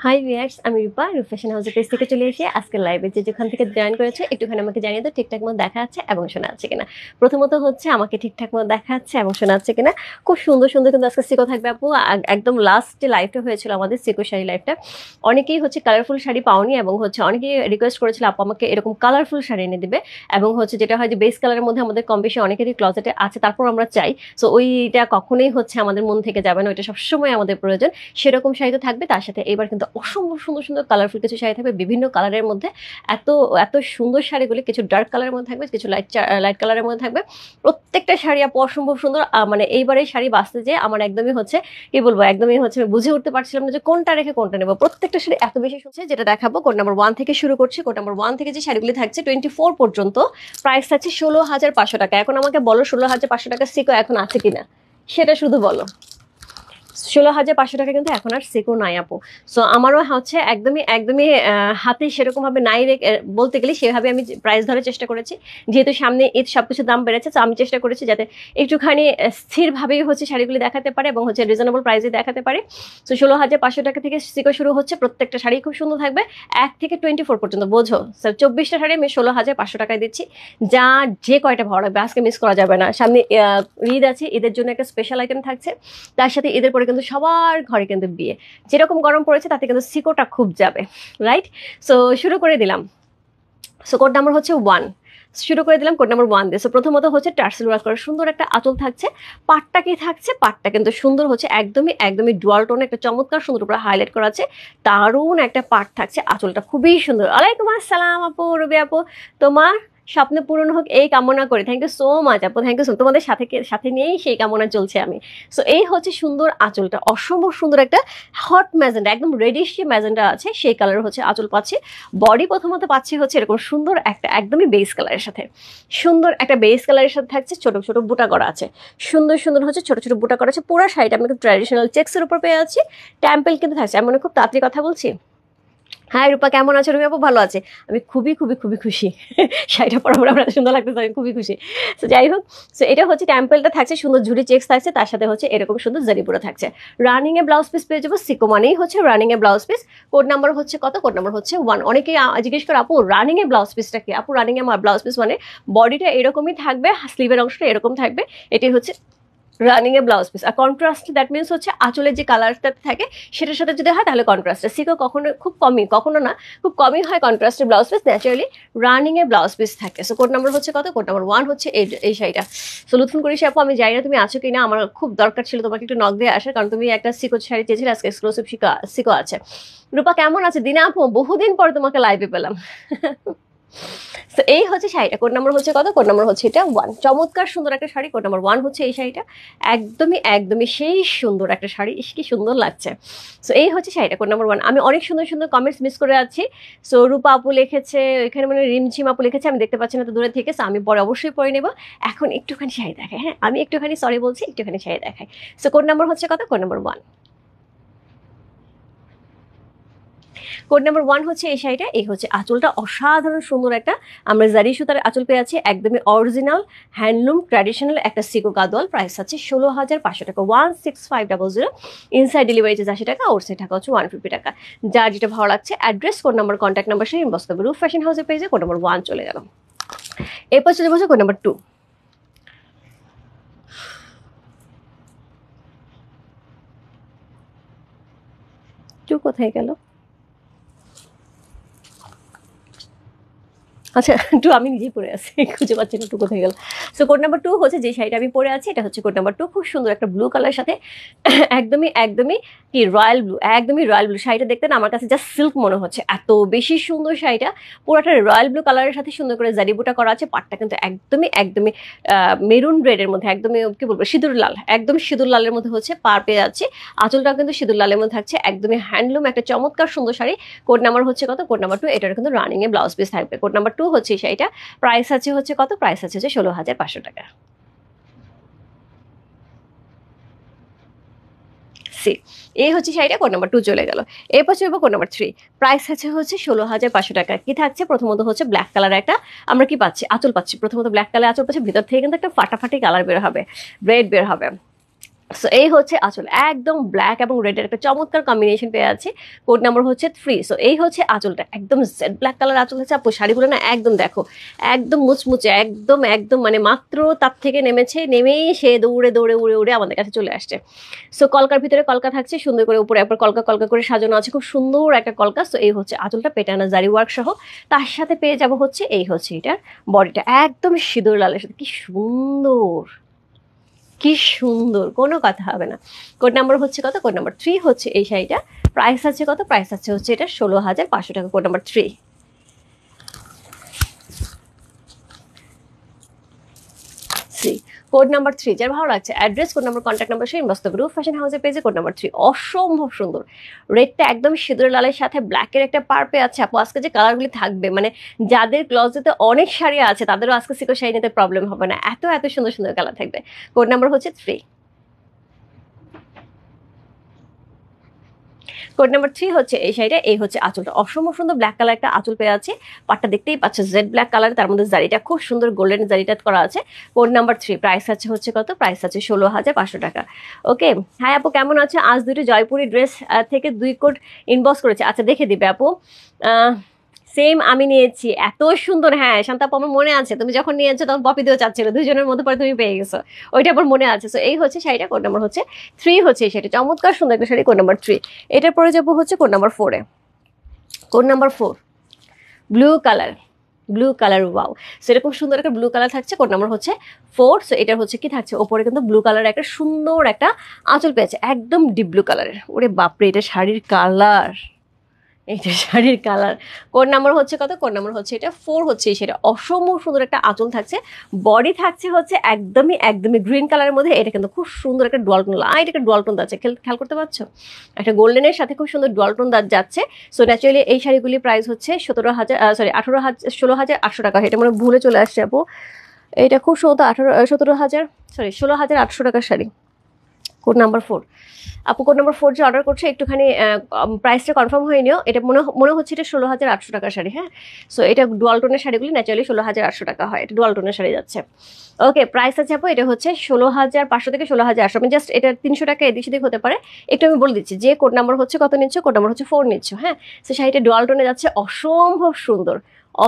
Hi viewers, আমি রূপা fashion হাউসের page থেকে চলে এসে আজকের লাইভে যেখান থেকে জয়েন করেছে একটুখানি আমাকে জানিয়ে দাও ঠিকঠাক মতো দেখা যাচ্ছে এবং শোনা যাচ্ছে কিনা। প্রথমত হচ্ছে আমাকে ঠিকঠাক মতো দেখা যাচ্ছে এবং শোনা যাচ্ছে কিনা। খুব সুন্দর সুন্দর কিন্তু আজকে সিকো থাকবে আপু। একদম লাস্ট যে লাইভটা হয়েছিল আমাদের সিকো শাড়ি লাইভটা, অনেকেই হচ্ছে কালারফুল শাড়ি পাওনি এবং হচ্ছে অনেকেই রিকোয়েস্ট করেছিল আপু আমাকে এরকম কালারফুল শাড়ি এনে দিবে। এবং হচ্ছে যেটা হয় যে বেস কালারের মধ্যে আমাদের কম বেশি অনেকেরই ক্লজেটে আছে, তারপর আমরা চাই সো ওইটা কখনোই হচ্ছে আমাদের মন থেকে যাবে না, ওইটা সবসময় আমাদের প্রয়োজন। সেরকম শাড়ি তো থাকবে, তার সাথে এবার কিন্তু অসম্ভব সুন্দর সুন্দর কালারফুল কিছু শাড়ি থাকবে বিভিন্ন কালারের মধ্যে। এত এত সুন্দর শাড়িগুলি কিছু ডার্ক কালারের মধ্যে থাকবে, কিছু লাইট কালারের মধ্যে থাকবে। প্রত্যেকটা শাড়ি আপু অসম্ভব সুন্দর। মানে এইবারে শাড়ি বাঁচতে যে আমার একদমই হচ্ছে কি বলবো, একদমই হচ্ছে আমি বুঝে উঠতে পারছিলাম না যে কোনটা রেখে কোনটা নেবো। প্রত্যেকটা শাড়ি এত বেশি শুনছে, যেটা দেখাবো কোড নাম্বার 1 থেকে শুরু করছি। কোড নাম্বার 1 থেকে যে শাড়িগুলি থাকছে 24 পর্যন্ত, প্রাইস থাকছে 16,500 টাকা। এখন আমাকে বলো 16,500 টাকা সিকো এখন আছে কিনা সেটা শুধু বলো। 16,500 টাকা কিন্তু এখন আর সিকো নাই আপু। সো আমারও হচ্ছে একদমই একদমই হাতে সেরকম ভাবে নাই বলতে গেলে সেভাবে আমি প্রাইস ধরার চেষ্টা করেছি, যেহেতু সামনে ঈদ সবকিছু দাম বেড়েছে। তো আমি চেষ্টা করেছি যাতে একটুখানি স্থিরভাবেই হচ্ছে শাড়িগুলি দেখাতে পারে এবং হচ্ছে রিজনেবল প্রাইসে দেখাতে পারে। সো 16,500 টাকা থেকে সিকো শুরু হচ্ছে। প্রত্যেকটা শাড়ি খুব সুন্দর থাকবে 1 থেকে 24 পর্যন্ত, বোঝো স্যার 24টা শাড়ি আমি 16,500 টাকায় দিচ্ছি। যা যে কয়টা ভালো লাগবে আজকে মিস করা যাবে না। সামনে ঈদ আছে, ঈদের জন্য একটা স্পেশাল আইটেম থাকছে, তার সাথে ঈদের পরে কিন্তু সবার ঘরে কিন্তু বিয়ে, যেরকম গরম পড়েছে তাতে কিন্তু সিকোটা খুব যাবে, রাইট? সো শুরু করে দিলাম। সো কোড নাম্বার হচ্ছে 1, শুরু করে দিলাম কোড নাম্বার 1 দিয়ে। সো প্রথমত হচ্ছে টার্সেল ওয়ার্ক করা সুন্দর একটা আঁচল থাকছে। পাটটা কি থাকছে, পাটটা কিন্তু সুন্দর হচ্ছে একদমই একদমই ডুয়াল টোনে একটা চমৎকার সুন্দর উপরে হাইলাইট করা আছে। দারুণ একটা পাট থাকছে, আঁচলটা খুবই সুন্দর। ওয়ালাইকুম আসসালাম আপু, রবি আপু, তোমার স্বপ্ন পূরণ হোক এই কামনা করি। থ্যাংক ইউ সো মাচ আপু, থ্যাংক ইউ সো। তোমাদের সাথে নিয়েই সেই কামনা চলছে আমি। সো এই হচ্ছে সুন্দর আঁচলটা, অসম্ভব সুন্দর একটা হট ম্যাজেন্টা, একদম রেডিশ যে ম্যাজেন্টা আছে সেই কালার হচ্ছে আঁচল পাচ্ছি। বডি প্রথমত পাচ্ছি হচ্ছে এরকম সুন্দর একটা একদমই বেস কালারের সাথে, সুন্দর একটা বেস কালারের সাথে থাকছে। ছোট ছোট বুটা করা আছে, সুন্দর সুন্দর হচ্ছে ছোট ছোট বুটা করা আছে। পুরো শাড়িটা আমি কিন্তু ট্র্যাডিশনাল চেক্সের উপর পেয়ে আছি, টেম্পেল কিন্তু থাকছে। আমি খুব তাড়াতাড়ি কথা বলছি। হ্যাঁ রূপা কেমন আছো? রবি আপু ভালো আছে, আমি খুবই খুবই খুবই খুশি। শাড়িটা পরে আমার সুন্দর লাগতেছে, আমি খুবই খুশি। তো যাই হোক, সো এটা হচ্ছে টেম্পেলটা থাকছে, সুন্দর ঝুড়ি চেক্স থাকছে, তার সাথে হচ্ছে এরকম সুন্দর জারিপুরা থাকছে। রানিং এ ব্লাউজ পিস পেয়ে যাবো, সিকো মানেই হচ্ছে রানিং এ ব্লাউজ পিস। কোড নাম্বার হচ্ছে কত? কোড নাম্বার হচ্ছে 1। অনেকেই জিজ্ঞেস করে আপু রানিং এ ব্লাউজ পিসটা কি? আপু রানিং এ ব্লাউজ পিস মানে বডিটা এরকমই থাকবে, স্লিভের অংশটা এরকম থাকবে, এটাই হচ্ছে রানিং এ ব্লাউজ পিস। আর কন্ট্রাস্ট দ্যাট মিনস হচ্ছে আঁচলের যে কালারটা থাকে সেটার সাথে যদি হয় তাহলে কন্ট্রাস্ট। সিকো কখনো খুব কমই, কখনো না খুব কমই হয় কন্ট্রাস্টের ব্লাউজ পিস, ন্যাচারালি রানিং এ ব্লাউজ পিস থাকে। সো কোড নাম্বার হচ্ছে কত? কোড নাম্বার 1 হচ্ছে এই শাড়িটা। সো লুৎফুন করিস আপু, আমি জানি না তুমি আছো কিনা, আমার খুব দরকার ছিল তোমাকে একটু নক দিয়ে আসার, কারণ তুমি একটা সিকো শাড়ি চেয়েছিলে, আজকে এক্সক্লুসিভ সিকো আছে। রূপা কেমন আছে? দিনা আপু বহুদিন পরে তোমাকে লাইভে পেলাম। তো এই হচ্ছে শাড়িটা, কোড নাম্বার হচ্ছে কত? কোড নাম্বার হচ্ছে এটা 1। চমৎকার সুন্দর একটা শাড়ি, কোড নাম্বার 1 হচ্ছে এই শাড়িটা। একদমই একদই সেই সুন্দর একটা শাড়ি, কি সুন্দর লাগছে। সো এই হচ্ছে শাড়িটা, কোড নাম্বার 1। আমি অনেক সুন্দর সুন্দর কমেন্টস মিস করে যাচ্ছি। সো রূপা আপু লিখেছে, এখানে মানে রিমঝিম আপু লিখেছে, আমি দেখতে পাচ্ছি না তো দূরে থেকে। সো আমি পরে অবশ্যই পরে নেব। এখন একটুখানি শাড়ি দেখাই, হ্যাঁ আমি একটুখানি সরি বলছি, একটুখানি শাড়ি দেখাই। সো কোড নাম্বার হচ্ছে কত? Code number 1। কোড নাম্বার 1 হচ্ছে এই শাড়িটা। এই হচ্ছে আঁচলটা, অসাধারণ সুন্দর একটা আমরা জারি সুতার আঁচল পেয়ে আছি, একদমই অরিজিনাল হ্যান্ডলুম ট্র্যাডিশনাল একটা সিকো গাদোয়াল। প্রাইস আছে 16,500 টাকা, 16500। ইনসাইড ডেলিভারি চার্জ 80 টাকা, আউটসাইড টাকা হচ্ছে 150 টাকা। যার যেটা ভালো লাগছে address, code number, contact number সেই ইনবক্স করবে। রূপ ফ্যাশন হাউসের পেজে কোড নাম্বার 1 চলে গেল। এরপর চলে বসে কোড নাম্বার 2। কোথায় গেল? আচ্ছা টু আমি নিজেই পরে আছি, খুঁজে পাচ্ছি না টু কোথায় গেল। সো কোড নাম্বার 2 হচ্ছে যে শাড়িটা আমি পরে আছি, এটা হচ্ছে কোড নাম্বার 2। খুব সুন্দর একটা ব্লু কালারের সাথে, একদমই একদমই কি রয়্যাল ব্লু, একদমই রয়্যাল ব্লু। শাড়িটা দেখতে না আমার কাছে জাস্ট সিল্ক মনে হচ্ছে, এত বেশি সুন্দর শাড়িটা। পুরোটা রয়্যাল ব্লু কালারের সাথে সুন্দর করে জারিবুটা করা আছে। পাটটা কিন্তু একদমই একদমই মেরুন রেডের মধ্যে, একদমই কি বলবো সিঁদুর লাল, একদম সিঁদুর লালের মধ্যে হচ্ছে পার পেয়ে যাচ্ছে। আঁচলটাও কিন্তু সিঁদুর লালের মধ্যে থাকছে, একদমই হ্যান্ডলুম একটা চমৎকার সুন্দর শাড়ি। কোড নাম্বার হচ্ছে কত? Code number 2। এটার কিন্তু রানিং এ ব্লাউজ পিস থাকবে। কোড নাম্বার 2 হচ্ছে এই শাড়িটা। প্রাইস আছে হচ্ছে কত? প্রাইস আছে হচ্ছে 16,500 টাকা। এই হচ্ছে শাড়িটা, কোড নাম্বার 2 চলে গেল। এরপর চলবো কোড নাম্বার 3। প্রাইস আছে হচ্ছে 16,500 টাকা। কি থাকছে? প্রথমত হচ্ছে ব্ল্যাক কালার একটা আমরা কি পাচ্ছি, আঁচল পাচ্ছি। প্রথমত ব্ল্যাক কালার আঁচল পাচ্ছি, ভিতর থেকে কিন্তু একটা ফাটাফাটি কালার বের হবে, রেড বের হবে। সো এই হচ্ছে আঁচল, একদম ব্ল্যাক এবং রেডের একটা চমৎকার কম্বিনেশন পেয়ে আছে। কোড নাম্বার হচ্ছে 3। সো এই হচ্ছে আঁচলটা, একদম জেড ব্ল্যাক কালার আঁচল হচ্ছে আপু। শাড়িগুলো না একদম দেখো, একদম মুচমুচে, একদম একদম মানে মাত্র তার থেকে নেমেছে, নেমেই সে দৌড়ে দৌড়ে উড়ে উড়ে আমাদের কাছে চলে আসছে। সো কলকার ভিতরে কলকা থাকছে সুন্দর করে, উপরে একবার কলকা কলকা করে সাজানো আছে, খুব সুন্দর একটা কলকা। সো এই হচ্ছে আঁচলটা, পেটানা জারি ওয়ার্ক সহ। তার সাথে পেয়ে যাব হচ্ছে এই হচ্ছে এটার বডিটা, একদম সিঁদুর লালের সাথে, কি সুন্দর, কি সুন্দর, কোনো কথা হবে না। কোড নাম্বার হচ্ছে কত? কোড নাম্বার 3 হচ্ছে এই শাড়িটা। প্রাইস আছে কত? প্রাইস আছে হচ্ছে এটা 16,500 টাকা, কোড নাম্বার 3। কোড নাম্বার 3 যার ভালো লাগছে, address, code number, contact number সেই ইনবক্স গ্রুপ ফ্যাশন হাউসের পেজে। কোড নাম্বার 3 অসম্ভব সুন্দর, রেডটা একদম সিঁদুর লালের সাথে ব্ল্যাকের একটা পার্পে আছে আপু। আজকে যে কালারগুলি থাকবে, মানে যাদের ক্লজেতে অনেক শাড়ি আছে তাদেরও আজকে সিকো শাড়ি নিতে প্রবলেম হবে না, এত এত সুন্দর সুন্দর কালার থাকবে। কোড নাম্বার হচ্ছে 3। কোড নাম্বার 3 হচ্ছে এই শাড়িটা। এই হচ্ছে আঁচলটা, অসম্ভব সুন্দর ব্ল্যাক কালার একটা আঁচল পেয়ে আছে। পাটটা দেখতেই পাচ্ছ জেড ব্ল্যাক কালার, তার মধ্যে জারিটা খুব সুন্দর গোল্ডেন জারিটা করা আছে। কোড নাম্বার 3, প্রাইস আছে হচ্ছে কত? প্রাইস আছে 16,500 টাকা। ওকে, হ্যাঁ আপু কেমন আছে? আজ দুটো জয়পুরি ড্রেস থেকে 2 কোড ইনবক্স করেছে, আচ্ছা দেখে দিবে আপু। সেম আমি নিয়েছি, এত সুন্দর। হ্যাঁ শান্তাপু, আমার মনে আছে তুমি যখন নিয়েছো তখন পপি দিয়েও চাচ্ছিল, দুজনের মধ্যে পরে তুমি পেয়ে গেছো, ওইটা আমার মনে আছে। সো এই হচ্ছে শাড়িটা, কোড নাম্বার হচ্ছে 3 হচ্ছে এই শাড়িটা, চমৎকার সুন্দর একটা শাড়ি, কোড নাম্বার 3। এটার পরে যাবো হচ্ছে কোড নাম্বার 4-এ। Code number 4, blue colour, blue colour, wow. সেরকম সুন্দর একটা ব্লু কালার থাকছে, কোড নাম্বার হচ্ছে 4। সো এটার হচ্ছে কি থাকছে, ওপরে কিন্তু ব্লু কালার একটা সুন্দর একটা আঁচল পেয়েছে, একদম ডিপ ব্লু কালারের। ওরে বাপরে, এটা শাড়ির কালার, এইটা শাড়ির কালার। কোড নাম্বার হচ্ছে কত? কোড নাম্বার হচ্ছে এটা 4 হচ্ছে সেটা, অসম্ভব সুন্দর একটা আঁচল থাকছে। বডি থাকছে হচ্ছে একদমই একদমই গ্রিন কালারের মধ্যে। এটা কিন্তু খুব সুন্দর একটা ডুয়ালটোন, লাইট একটা ডুয়ালটোন যাচ্ছে, খেয়াল করতে পারছো? একটা গোল্ডেনের সাথে খুব সুন্দর ডুয়ালটোন যাচ্ছে। সো ন্যাচুরালি এই শাড়িগুলির প্রাইস হচ্ছে 16,800 টাকা। এটা মানে ভুলে চলে আসছে আপু, এটা খুব সম্ভবত 16,800 টাকার শাড়ি। কোড নাম্বার 4 আপু, কোড নাম্বার 4 যে অর্ডার করছে একটুখানি প্রাইসটা কনফার্ম হয়ে নিও। এটা মনে হচ্ছে এটা 16,800 টাকার শাড়ি। হ্যাঁ, সো এটা ডুয়াল টোনের শাড়িগুলি ন্যাচারালি 16,800 টাকা হয়, এটা ডুয়াল টোনের শাড়ি যাচ্ছে। ওকে, প্রাইস আছে আপু এটা হচ্ছে 16,500 থেকে 16,800। আমি জাস্ট এটা 300 টাকা এদিক সেদিক হতে পারে, একটু আমি বলে দিচ্ছি যে কোড নাম্বার হচ্ছে কত নিচ্ছ, কোড নাম্বার হচ্ছে 4 নিচ্ছ। হ্যাঁ, সো শাড়িটা ডুয়াল টোনে যাচ্ছে, অসম্ভব সুন্দর,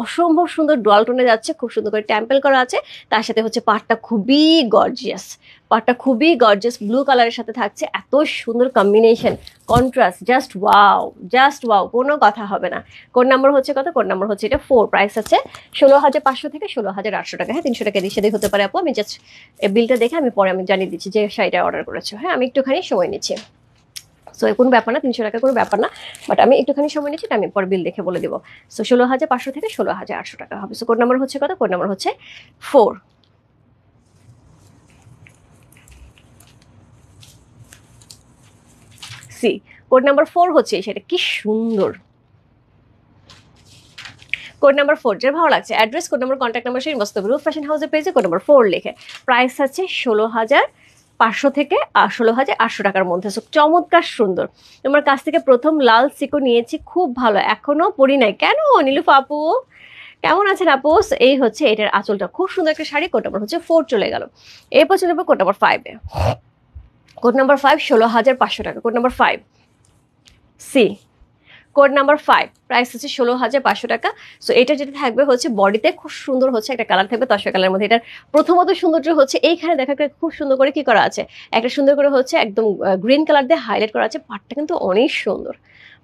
অসম্ভব সুন্দর ডুয়াল টোনে যাচ্ছে, খুব সুন্দর করে টেম্পেল করা আছে। তার সাথে হচ্ছে পাটটা খুবই গর্জিয়াস, পাটটা খুবই গর্জিয়াস ব্লু কালারের সাথে থাকছে, এত সুন্দর combination, contrast, just wow, just wow, কোনো কথা হবে না। কোড নাম্বার হচ্ছে কত? কোড নাম্বার হচ্ছে এটা 4, প্রাইস আছে 16,500 থেকে 16,800 টাকা। হ্যাঁ, 300 টাকা এদিক সেদিক হতে পারে আপু। আমি জাস্ট বিলটা দেখে আমি পরে আমি জানিয়ে দিচ্ছি যে শাড়িটা অর্ডার করেছো। হ্যাঁ, আমি একটুখানি সময় নিচ্ছি। সো কোনো ব্যাপার না, 300 টাকা কোনো ব্যাপার না, বাট আমি একটুখানি সময় নিচ্ছি, আমি পরে বিল দেখে বলে দিব। সো 16,500 থেকে 16,800 টাকা হবে। সো কোড নাম্বার হচ্ছে কত? কোড নাম্বার হচ্ছে 4। সি, কোড নাম্বার 4 হচ্ছে সেটা, কি সুন্দর। কোড নাম্বার 4 যার ভালো লাগছে, address, code number, contact number সেই ইনবক্স গ্রুপ ফ্যাশন হাউসের পেজে। কোড নাম্বার 4 লিখে, প্রাইস আছে 16,500 থেকে 16,800 টাকার মধ্যে। সো চমৎকার সুন্দর। তোমার কাছ থেকে প্রথম লাল সিকো নিয়েছি, খুব ভালো, এখনো পরি নাই। কেন নীলুফা আপু, কেমন আছেন আপু? এই হচ্ছে এটার আঁচলটা, খুব সুন্দর একটা শাড়ি। কোড নাম্বার হচ্ছে 4 চলে গেল। এরপর চলে যাবো কোড নাম্বার 5-এ। কোড নাম্বার 5 16,500 টাকা, code number 5 C. Code number 5, price হচ্ছে 16,500 টাকা। সো এটা যেটা থাকবে হচ্ছে বডিতে খুব সুন্দর হচ্ছে একটা কালার থাকবে, তসা কালারের মধ্যে। এটার প্রথমত সৌন্দর্য হচ্ছে এইখানে দেখা খুব সুন্দর করে কি করা আছে, একটা সুন্দর করে হচ্ছে একদম গ্রিন কালার দিয়ে হাইলাইট করা আছে। পাটটা কিন্তু অনেক সুন্দর,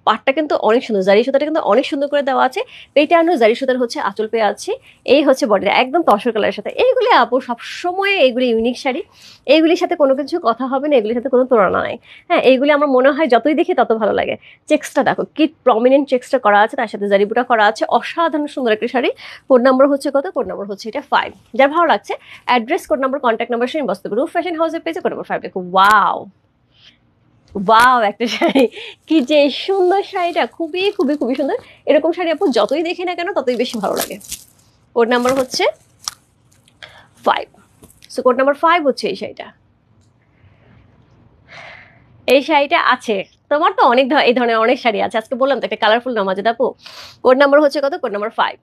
পাটটা কিন্তু অনেক সুন্দর, জারি সুতাটা কিন্তু অনেক সুন্দর করে দেওয়া আছে। পেটানো জারি সুতার হচ্ছে আঁচল পেয়ে আছে। এই হচ্ছে বডিটা একদম তসর কালারের সাথে। এইগুলি আপু সবসময় এইগুলি ইউনিক শাড়ি, এইগুলির সাথে কোনো কিছু কথা হবে না, এগুলির সাথে কোনো তুলনা নাই। হ্যাঁ, এইগুলি আমার মনে হয় যতই দেখি তত ভালো লাগে। চেক্সটা দেখো কি প্রমিনেন্ট চেক্সটা করা আছে, তার সাথে জারিবুটা করা আছে, অসাধারণ সুন্দর একটা শাড়ি। কোড নাম্বার হচ্ছে কত? কোড নাম্বার হচ্ছে এটা 5। যার ভালো লাগছে, address, code number, contact number সেই বস্তু রূপ ফ্যাশন হাউসের পেজে। কোড নাম্বার 5 দেখো, ওয়াও ওয়াও একটা শাড়ি, কি যে সুন্দর শাড়িটা, খুবই খুবই খুবই সুন্দর। এরকম শাড়ি আপু যতই দেখি না কেন ততই বেশি ভালো লাগে। কোড নাম্বার হচ্ছে 5। সো কোড নাম্বার 5 হচ্ছে এই শাড়িটা, এই শাড়িটা আছে। তোমার তো অনেক এই ধরনের অনেক শাড়ি আছে, আজকে বললাম তো একটা কালারফুল নামাজ আপু। কোড নাম্বার হচ্ছে কত? কোড নাম্বার 5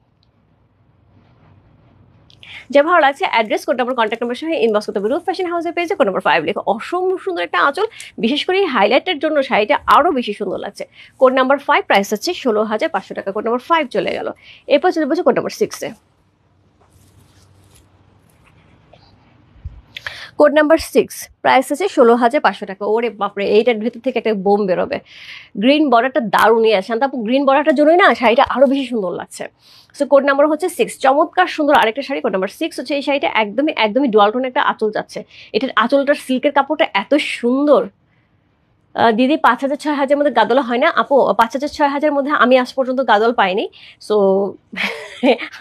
যে ভালো লাগছে address, code number, contact number সহ ইনবক্স করতে হবে রূপ ফ্যাশন হাউসের পেজে, কোড নাম্বার 5 লিখে। অসম্ভব সুন্দর একটা আঁচল, বিশেষ করে এই হাইলাইটের জন্য শাড়িটা আরও বেশি সুন্দর লাগছে। কোড নাম্বার 5, প্রাইস হচ্ছে 16,500 টাকা। কোড নাম্বার 5 চলে গেল। এরপর চলে বলছে কোড নাম্বার 6-এ। কোড নাম্বার 6, প্রাইস আছে 16,500 টাকা। ওরে বাপরে, এইটার ভিতর থেকে একটা বোম বেরোবে। গ্রিন বর্ডারটা দারুণই আছে শান্তাপু, গ্রিন বর্ডারটার জন্যই না শাড়িটা আরো বেশি সুন্দর লাগছে। সো কোড নাম্বার হচ্ছে 6, চমৎকার সুন্দর আরেকটা শাড়ি। কোড নাম্বার 6 হচ্ছে এই শাড়িটা একদমই ডুয়াল টোন একটা আঁচল যাচ্ছে। এটার আঁচলটার সিল্কের কাপড়টা এত সুন্দর। দিদি 5,000-6,000 মধ্যে গাদল হয় না আপু? 5,000-6,000 মধ্যে আমি আজ পর্যন্ত গাদল পাইনি। সো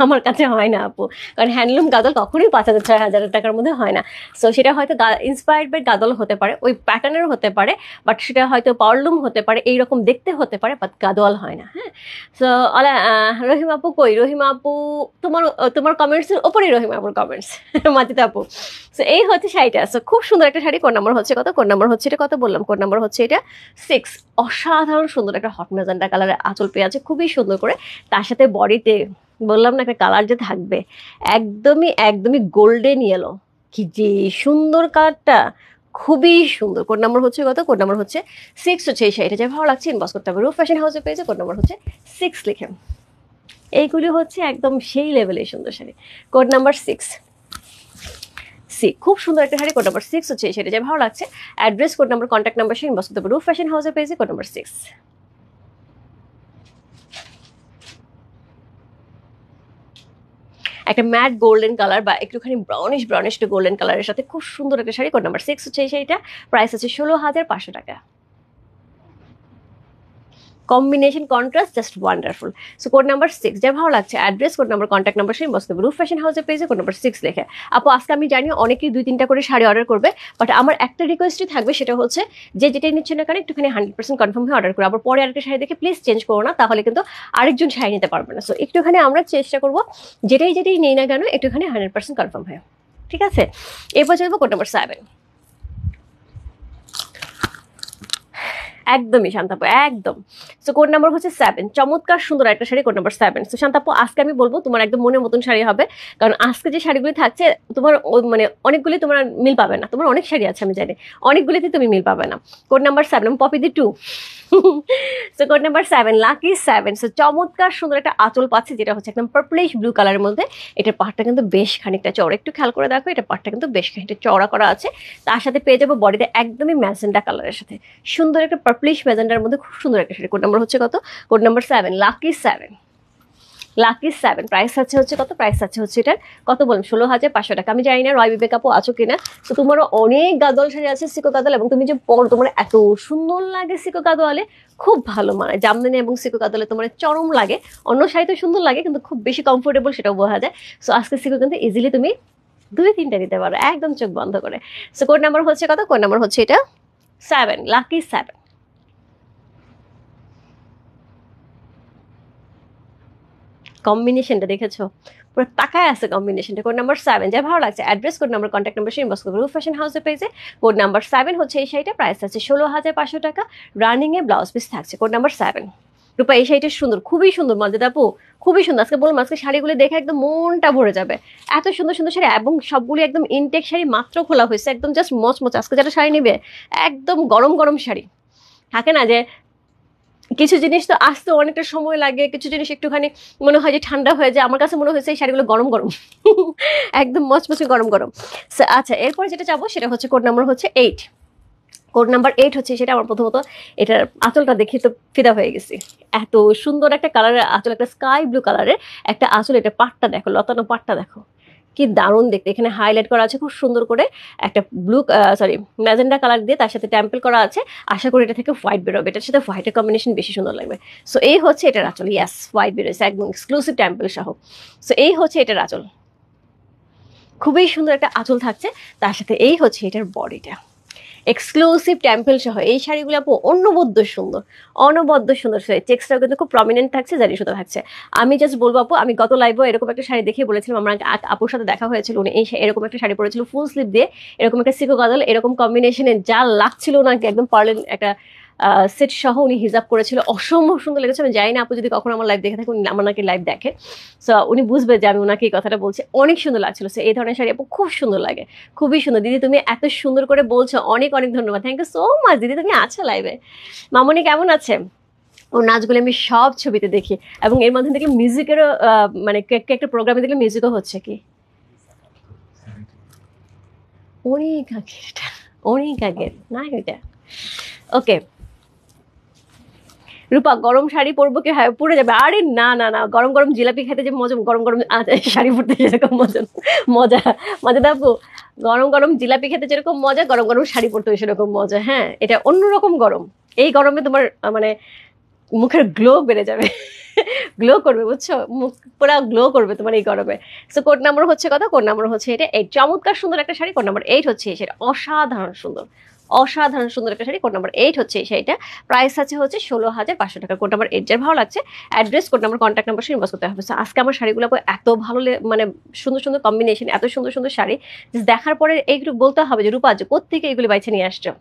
আমার কাছে হয় না আপু, কারণ হ্যান্ডলুম গাদল কখনোই 5,000-6,000 টাকার মধ্যে হয় না। সো সেটা হয়তো ইন্সপায়ার্ড বাই গাদল হতে পারে, ওই প্যাটার্নের হতে পারে, বাট সেটা হয়তো পাওয়ারলুম হতে পারে, এইরকম দেখতে হতে পারে, বাট গাদল হয় না। হ্যাঁ, সো রহিম আপু কই? রহিম আপু তোমার কমেন্টসের ওপরেই রহিম আপুর কমেন্টস মাতিতে আপু। সো এই হচ্ছে শাড়িটা। সো খুব সুন্দর একটা শাড়ি। কোড নাম্বার হচ্ছে কত? কোড নাম্বার হচ্ছে এটা কত বললাম? কোড নাম্বার হচ্ছে এটা 6। অসাধারণ সুন্দর একটা হট ম্যাজেন্টা কালারের আঁচল পেয়ে আছে খুবই সুন্দর করে। তার সাথে বডিতে বললাম না একটা কালার যে থাকবে, একদমই গোল্ডেন ইয়েলো। কি যে সুন্দর কালারটা, খুবই সুন্দর। কোড নাম্বার হচ্ছে কত? কোড নাম্বার হচ্ছে 6 হচ্ছে এই শাড়িটা। যা ভালো লাগছে ইনবক্স করতে হবে রূপ ফ্যাশন হাউসে পেয়েছে, কোড নাম্বার হচ্ছে 6 লিখে। এইগুলি হচ্ছে একদম সেই লেভেলের সুন্দর শাড়ি। কোড নাম্বার 6, খুব সুন্দর একটা শাড়ি। কোড নাম্বার 6 হচ্ছে সেটা। যা ভালো লাগছে address, code number, contact number সহ ইনবক্স করতে হবে রূপ ফ্যাশন হাউসে পেয়েছে, কোড নাম্বার 6। একটা ম্যাট গোল্ডেন কালার বা একটুখানি ব্রাউনিশ টু গোল্ডেন কালারের সাথে খুব সুন্দর একটা শাড়ি। কোড নাম্বার 6 হচ্ছে এই শাড়িটা। প্রাইস হচ্ছে 16,500 টাকা। Combination contrast just wonderful. So code number 6, যা ভালো লাগছে address, code number, contact number সহ ইনবক্স করতে হবে রূপ ফ্যাশন হাউসের পেজে, কোড নাম্বার 6 লেখে। আপু আজকে আমি জানি অনেকেই 2-3টা করে শাড়ি অর্ডার করবে, বাট আমার একটা রিকোয়েস্টই থাকবে, সেটা হচ্ছে যে যেটাই নিচ্ছে না কেন একটুখানি 100% কনফার্ম হয়ে অর্ডার করো। আবার পরে আরেকটা শাড়ি দেখে প্লিজ চেঞ্জ করো না, তাহলে কিন্তু আরেকজন শাড়ি নিতে পারবে না। সো একটুখানি আমরা চেষ্টা করবো যেটাই নেই না কেন একটুখানি 100% কনফার্ম হয়ে, ঠিক আছে? এরপর চলবো কোড নাম্বার 7। একদমই শান্তাপু, একদম। সো কোড নাম্বার হচ্ছে 7, চমৎকার সুন্দর একটা শাড়ি। Code number 7। সো শান্তাপু আজকে আমি বলবো তোমার একদম মনের মতন শাড়ি হবে, কারণ আজকে যে শাড়িগুলি থাকছে তোমার মানে অনেকগুলি তোমার মিল পাবে না। তোমার অনেক শাড়ি আছে আমি জানি, অনেকগুলিতে তুমি মিল পাবে না। কোড নাম্বার 7, পপি দি 2। So code number 7, lucky 7। So চমৎকার সুন্দর একটা আঁচল পাচ্ছে, যেটা হচ্ছে একদম পার্পলিশ ব্লু কালারের মধ্যে। এটার পাটটা কিন্তু বেশ খানিকটা চওড়া, একটু খেয়াল করে দেখো, এটা পাটটা কিন্তু বেশ খানিকটা চওড়া করা আছে। তার সাথে পেয়ে যাবো বডিতে একদমই ম্যাজেন্টা কালারের সাথে সুন্দর একটা পার্পলিশ ম্যাজেন্টার মধ্যে খুব সুন্দর একটা শাড়ি। কোড নাম্বার হচ্ছে কত? Code number 7, lucky 7। Lucky 7, price হচ্ছে কত? প্রাইস হচ্ছে এটার কত বলুন? 16,500 টাকা। আমি জানি না রয় বিবেক আপু আছো কিনা। তো তোমারও অনেক গাদল শাড়ি আছে সিকো গাদল, এবং তুমি যে পরো তোমার এত সুন্দর লাগে সিকো গাদোয়ালে, খুব ভালো মানে জামদানি এবং সিকো গাদলে তোমার চরম লাগে। অন্য শাড়ি তো সুন্দর লাগে, কিন্তু খুব বেশি কমফোর্টেবল সেটাও বোঝা যায়। সো আজকে সিকো কিন্তু ইজিলি তুমি 2-3টা নিতে পারো একদম চোখ বন্ধ করে। সো কোড নাম্বার হচ্ছে কত? কোড নাম্বার হচ্ছে এটা 7, লাকি 7। কম্বিনেশনটা দেখেছো? পুরো তাকায় আছে কম্বিনেশনটা। কোড নাম্বার 7, যা ভালো লাগছে address, code number, contact number inbox করবে রূপ ফ্যাশন হাউসের পেজে। কোড নাম্বার 7 হচ্ছে এই শাড়িটা। প্রাইস আছে 16,500 টাকা। রানিং এ ব্লাউজ পিস থাকছে। Code number 7। রূপা এই শাড়িটা সুন্দর, খুবই সুন্দর মলদাদা আপু, খুবই সুন্দর। আজকে বললাম আজকে শাড়িগুলো দেখে একদম মনটা ভরে যাবে। এত সুন্দর সুন্দর শাড়ি, এবং সবগুলি একদম ইনটেক শাড়ি, মাত্র খোলা হয়েছে, একদম জাস্ট মচমচ। আজকে যারা শাড়ি নিবে একদম গরম শাড়ি। থাকে না যে কিছু জিনিস তো আসতে অনেকটা সময় লাগে, কিছু জিনিস একটুখানি মনে হয় যে ঠান্ডা হয়ে যায়। আমার কাছে মনে হয়েছে এই শাড়িগুলো গরম একদম মচমচে গরম। আচ্ছা, এরপরে যেটা যাবো সেটা হচ্ছে কোড নাম্বার হচ্ছে 8। কোড নাম্বার 8 হচ্ছে সেটা। আমার প্রথমত এটার আঁচলটা দেখে তো ফিদা হয়ে গেছি। এত সুন্দর একটা কালারের আঁচল, একটা স্কাই ব্লু কালারের একটা আঁচল। এটা পাটটা দেখো, লতানো পাটটা দেখো, কি দারুণ দেখতে। এখানে হাইলাইট করা আছে খুব সুন্দর করে একটা ম্যাজেন্ডা কালার দিয়ে, তার সাথে টেম্পল করা আছে। আশা করি এটা থেকে হোয়াইট বেরোবে, এটার সাথে হোয়াইটের কম্বিনেশন বেশি সুন্দর লাগবে। সো এই হচ্ছে এটার আঁচল। ইয়াস, হোয়াইট বেরোয়েছে একদম এক্সক্লুসিভ টেম্পল সহ। সো এই হচ্ছে এটার আঁচল, খুবই সুন্দর একটা আঁচল থাকছে। তার সাথে এই হচ্ছে এটার বডিটা, এক্সক্লুসিভ টেম্পল সহ। এই শাড়িগুলো আপু অনবদ্য সুন্দর। চেক্সটাও কিন্তু খুব প্রমিনেন্ট থাকছে, জারি সুতো থাকছে। আমি জাস্ট বলবো আপু, আমি গত লাইভে এরকম একটা শাড়ি দেখে বলেছিলাম, আমার আপুর সাথে দেখা হয়েছিল, উনি এরকম একটা শাড়ি পরেছিল ফুল স্লিভ দিয়ে, এরকম একটা সিকো গাদল, এরকম কম্বিনেশনে যা লাগছিল ওনাকে, একদম পার্লেন একটা সেট সহ উনি হিজাব করেছিল, অসম্ভব সুন্দর লেগেছে। আমি জানি না আপু যদি কখনো আমার লাইভ দেখে থাকে, উনি আমার নাকি লাইভ দেখে, সো উনি বুঝবে যে আমি ওনাকে এই কথাটা বলছি। অনেক সুন্দর লাগছিল। সো এই ধরনের শাড়ি আপু খুব সুন্দর লাগে, খুবই সুন্দর। দিদি তুমি এত সুন্দর করে বলছো, অনেক অনেক ধন্যবাদ, থ্যাংক ইউ সো মাচ দিদি। তুমি আছো লাইভে? মামনি কেমন আছে? ওর নাচগুলো আমি সব ছবিতে দেখি, এবং এর মধ্যে দেখলে মিউজিকেরও মানে একটা প্রোগ্রামে দেখলে মিউজিকও হচ্ছে। কি অনেক আগের, এটা অনেক আগের না এটা। ওকে রূপা, গরম শাড়ি পরবো কি? হ্যাঁ পরে যাবে। আরে না না না, গরম গরম জিলাপি খেতে যে মজা, গরম গরম শাড়ি পরতে যেরকম মজা, মজা মজা দাবো। গরম গরম জিলাপি খেতে যেরকম মজা, গরম গরম শাড়ি পরতে সেরকম মজা। হ্যাঁ এটা অন্যরকম গরম। এই গরমে তোমার মানে মুখের গ্লো বেড়ে যাবে, গ্লো করবে, বুঝছো? মুখ পুরা গ্লো করবে তোমার এই গরমে। সো কোড নাম্বার হচ্ছে কত? কোড নাম্বার হচ্ছে এটা 8। চমৎকার সুন্দর একটা শাড়ি, কোড নাম্বার 8 হচ্ছে এই শাড়ি, অসাধারণ সুন্দর, অসাধারণ সুন্দর একটা শাড়ি, কোড নাম্বার 8 হচ্ছে এই শাড়িটা। প্রাইস আছে হচ্ছে 16,500 টাকা। কোড নাম্বার 8 যার ভালো লাগছে, address, code number, contact number inbox করতে হবে। So, আজকে আমার শাড়িগুলো এত ভালো মানে সুন্দর সুন্দর কম্বিনেশন, এত সুন্দর সুন্দর শাড়ি, just দেখার পরে এইগুলো বলতে হবে যে রূপা যে কোত্থেকে এগুলি বাইছে নিয়ে আসছো।